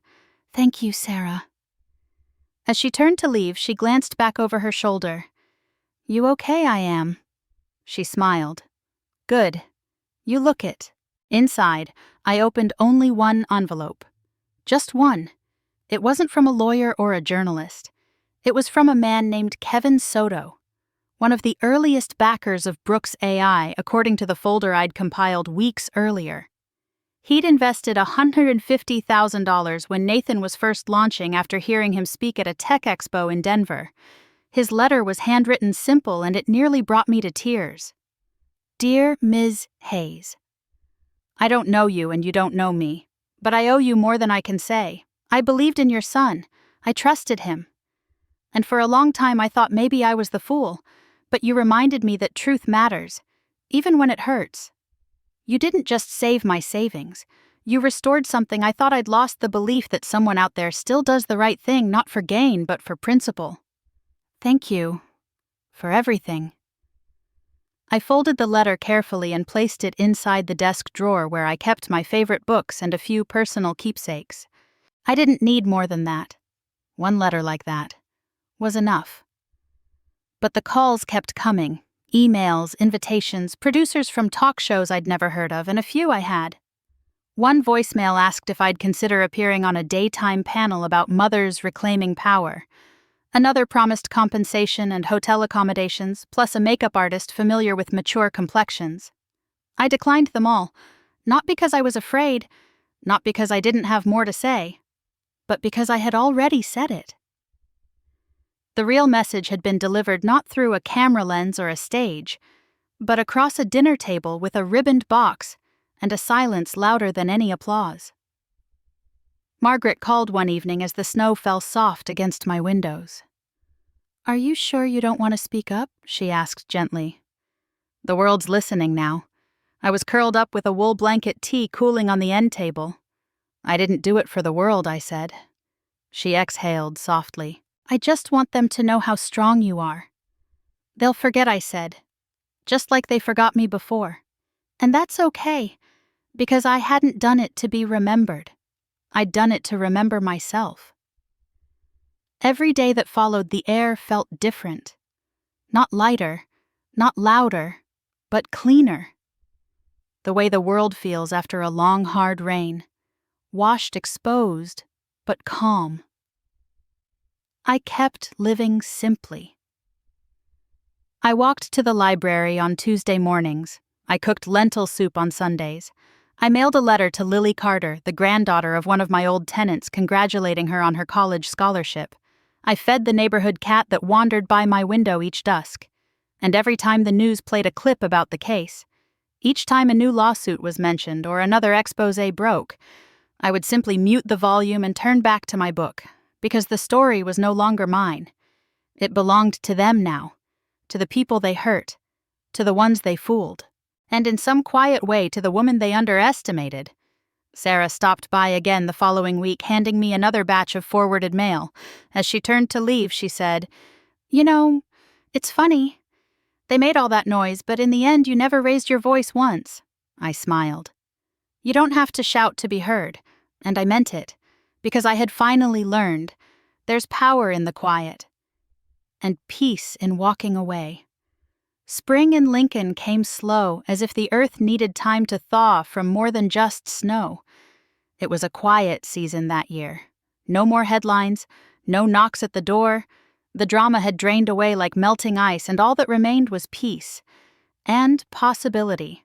"Thank you, Sarah." As she turned to leave, she glanced back over her shoulder. "You okay, I am?" She smiled. "Good. You look it." Inside, I opened only one envelope. Just one. It wasn't from a lawyer or a journalist. It was from a man named Kevin Soto, one of the earliest backers of Brooks AI, according to the folder I'd compiled weeks earlier. He'd invested $150,000 when Nathan was first launching after hearing him speak at a tech expo in Denver. His letter was handwritten simple, and it nearly brought me to tears. "Dear Ms. Hayes, I don't know you and you don't know me, but I owe you more than I can say. I believed in your son. I trusted him. And for a long time I thought maybe I was the fool, but you reminded me that truth matters, even when it hurts. You didn't just save my savings. You restored something I thought I'd lost, the belief that someone out there still does the right thing, not for gain, but for principle. Thank you for everything." I folded the letter carefully and placed it inside the desk drawer where I kept my favorite books and a few personal keepsakes. I didn't need more than that. One letter like that was enough. But the calls kept coming. Emails, invitations, producers from talk shows I'd never heard of, and a few I had. One voicemail asked if I'd consider appearing on a daytime panel about mothers reclaiming power. Another promised compensation and hotel accommodations, plus a makeup artist familiar with mature complexions. I declined them all, not because I was afraid, not because I didn't have more to say, but because I had already said it. The real message had been delivered not through a camera lens or a stage, but across a dinner table with a ribboned box and a silence louder than any applause. Margaret called one evening as the snow fell soft against my windows. "Are you sure you don't want to speak up?" she asked gently. "The world's listening now." I was curled up with a wool blanket tea cooling on the end table. "I didn't do it for the world," I said. She exhaled softly. "I just want them to know how strong you are." "They'll forget," I said, "just like they forgot me before. And that's okay, because I hadn't done it to be remembered. I'd done it to remember myself." Every day that followed, the air felt different. Not lighter, not louder, but cleaner. The way the world feels after a long, hard rain. Washed, exposed, but calm. I kept living simply. I walked to the library on Tuesday mornings. I cooked lentil soup on Sundays. I mailed a letter to Lily Carter, the granddaughter of one of my old tenants, congratulating her on her college scholarship. I fed the neighborhood cat that wandered by my window each dusk. And every time the news played a clip about the case, each time a new lawsuit was mentioned or another exposé broke, I would simply mute the volume and turn back to my book, because the story was no longer mine. It belonged to them now, to the people they hurt, to the ones they fooled, and in some quiet way to the woman they underestimated. Sarah stopped by again the following week, handing me another batch of forwarded mail. As she turned to leave, she said, "You know, it's funny. They made all that noise, but in the end you never raised your voice once." I smiled. You don't have to shout to be heard, and I meant it, because I had finally learned there's power in the quiet, and peace in walking away. Spring in Lincoln came slow, as if the earth needed time to thaw from more than just snow. It was a quiet season that year. No more headlines, no knocks at the door. The drama had drained away like melting ice, and all that remained was peace and possibility.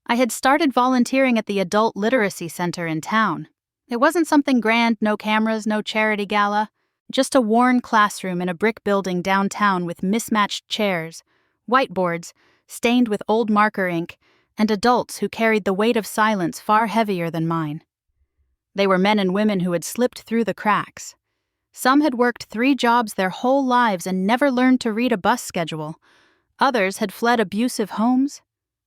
I had started volunteering at the Adult Literacy Center in town. It wasn't something grand, no cameras, no charity gala, just a worn classroom in a brick building downtown with mismatched chairs, whiteboards stained with old marker ink, and adults who carried the weight of silence far heavier than mine. They were men and women who had slipped through the cracks. Some had worked 3 jobs their whole lives and never learned to read a bus schedule. Others had fled abusive homes.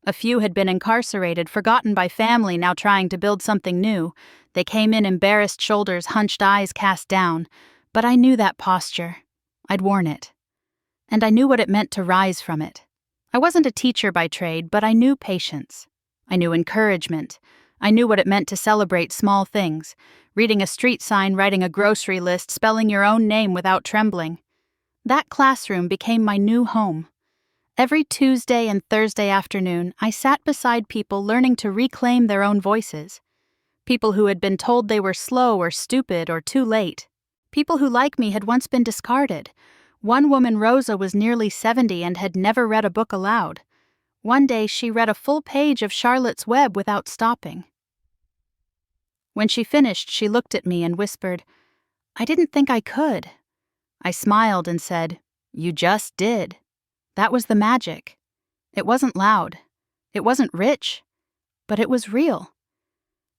A few had been incarcerated, forgotten by family, now trying to build something new. They came in embarrassed shoulders, hunched eyes cast down. But I knew that posture. I'd worn it. And I knew what it meant to rise from it. I wasn't a teacher by trade, but I knew patience. I knew encouragement. I knew what it meant to celebrate small things. Reading a street sign, writing a grocery list, spelling your own name without trembling. That classroom became my new home. Every Tuesday and Thursday afternoon, I sat beside people learning to reclaim their own voices. People who had been told they were slow or stupid or too late. People who, like me, had once been discarded. One woman, Rosa, was nearly 70 and had never read a book aloud. One day she read a full page of Charlotte's Web without stopping. When she finished, she looked at me and whispered, "I didn't think I could." I smiled and said, "You just did." That was the magic. It wasn't loud. It wasn't rich. But it was real.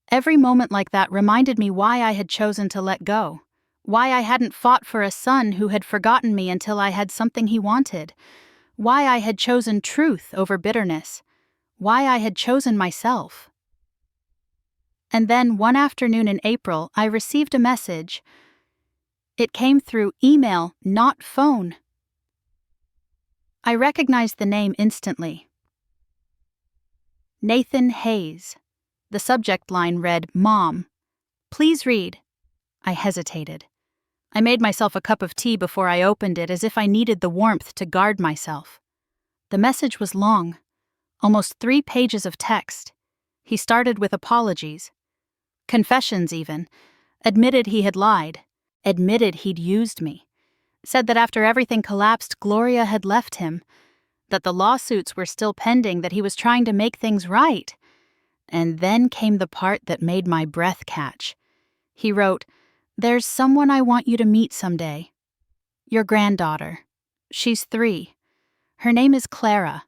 Every moment like that reminded me why I had chosen to let go. Why I hadn't fought for a son who had forgotten me until I had something he wanted. Why I had chosen truth over bitterness. Why I had chosen myself. And then, one afternoon in April, I received a message. It came through email, not phone. I recognized the name instantly. Nathan Hayes. The subject line read, "Mom. Please read." I hesitated. I made myself a cup of tea before I opened it, as if I needed the warmth to guard myself. The message was long, almost 3 pages of text. He started with apologies. Confessions even. Admitted he had lied. Admitted he'd used me. Said that after everything collapsed, Gloria had left him. That the lawsuits were still pending, that he was trying to make things right. And then came the part that made my breath catch. He wrote, "There's someone I want you to meet someday. Your granddaughter. She's 3. Her name is Clara.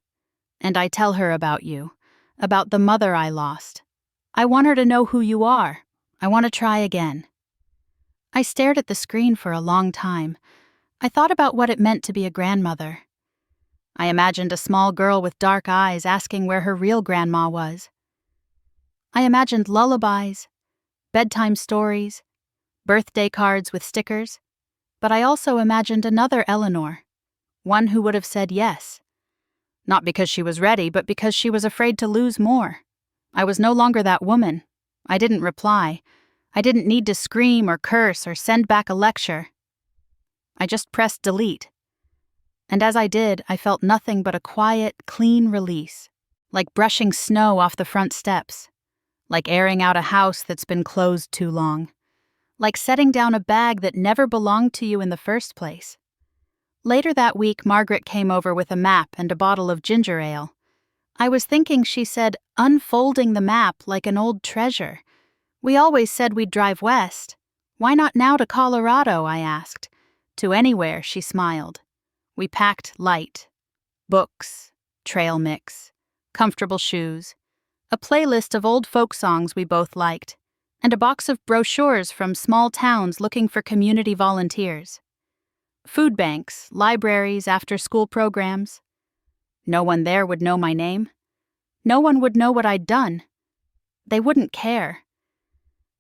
And I tell her about you. About the mother I lost. I want her to know who you are. I want to try again." I stared at the screen for a long time. I thought about what it meant to be a grandmother. I imagined a small girl with dark eyes asking where her real grandma was. I imagined lullabies, bedtime stories, birthday cards with stickers, but I also imagined another Eleanor, one who would have said yes. Not because she was ready, but because she was afraid to lose more. I was no longer that woman. I didn't reply. I didn't need to scream or curse or send back a lecture. I just pressed delete. And as I did, I felt nothing but a quiet, clean release, like brushing snow off the front steps, like airing out a house that's been closed too long, like setting down a bag that never belonged to you in the first place. Later that week, Margaret came over with a map and a bottle of ginger ale. I was thinking, she said, unfolding the map like an old treasure. "We always said we'd drive west. Why not now to Colorado?" I asked. "To anywhere," she smiled. We packed light. Books, trail mix, comfortable shoes, a playlist of old folk songs we both liked, and a box of brochures from small towns looking for community volunteers. Food banks, libraries, after-school programs. No one there would know my name. No one would know what I'd done. They wouldn't care.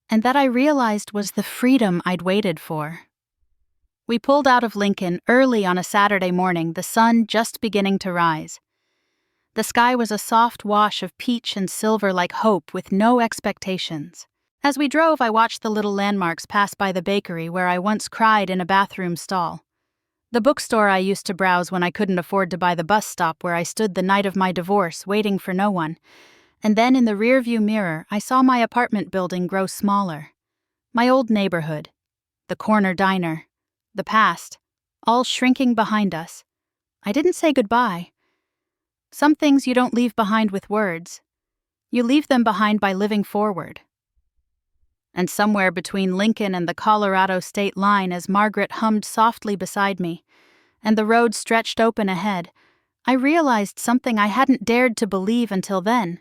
And that I realized was the freedom I'd waited for. We pulled out of Lincoln early on a Saturday morning, the sun just beginning to rise. The sky was a soft wash of peach and silver like hope with no expectations. As we drove, I watched the little landmarks pass by the bakery where I once cried in a bathroom stall. The bookstore I used to browse when I couldn't afford to buy the bus stop where I stood the night of my divorce waiting for no one. And then in the rearview mirror, I saw my apartment building grow smaller. My old neighborhood, the corner diner, the past, all shrinking behind us. I didn't say goodbye. Some things you don't leave behind with words. You leave them behind by living forward. And somewhere between Lincoln and the Colorado state line, as Margaret hummed softly beside me, and the road stretched open ahead, I realized something I hadn't dared to believe until then.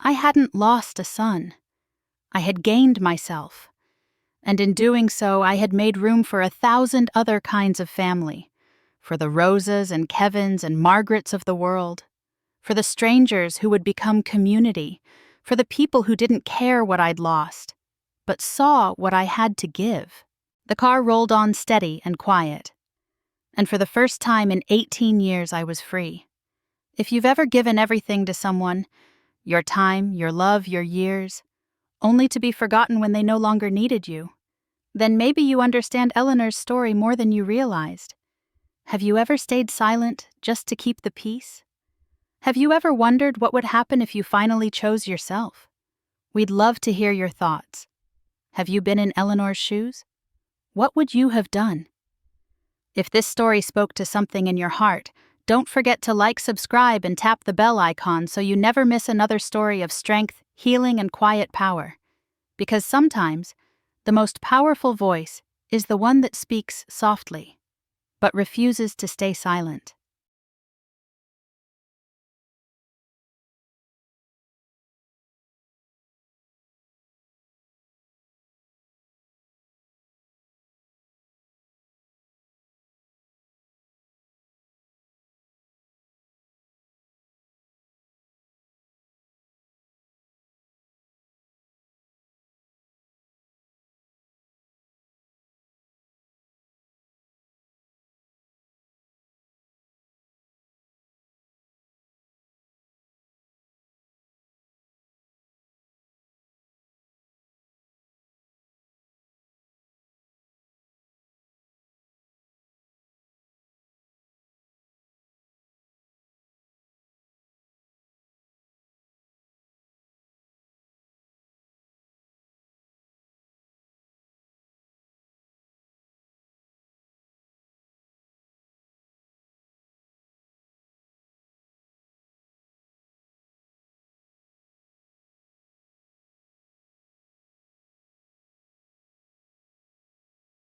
I hadn't lost a son. I had gained myself. And in doing so, I had made room for 1,000 other kinds of family, for the Roses and Kevins and Margarets of the world, for the strangers who would become community, for the people who didn't care what I'd lost, but saw what I had to give. The car rolled on steady and quiet. And for the first time in 18 years, I was free. If you've ever given everything to someone, your time, your love, your years, only to be forgotten when they no longer needed you, then maybe you understand Eleanor's story more than you realized. Have you ever stayed silent just to keep the peace? Have you ever wondered what would happen if you finally chose yourself? We'd love to hear your thoughts. Have you been in Eleanor's shoes? What would you have done? If this story spoke to something in your heart, don't forget to like, subscribe, and tap the bell icon so you never miss another story of strength, healing, and quiet power. Because sometimes, the most powerful voice is the one that speaks softly, but refuses to stay silent.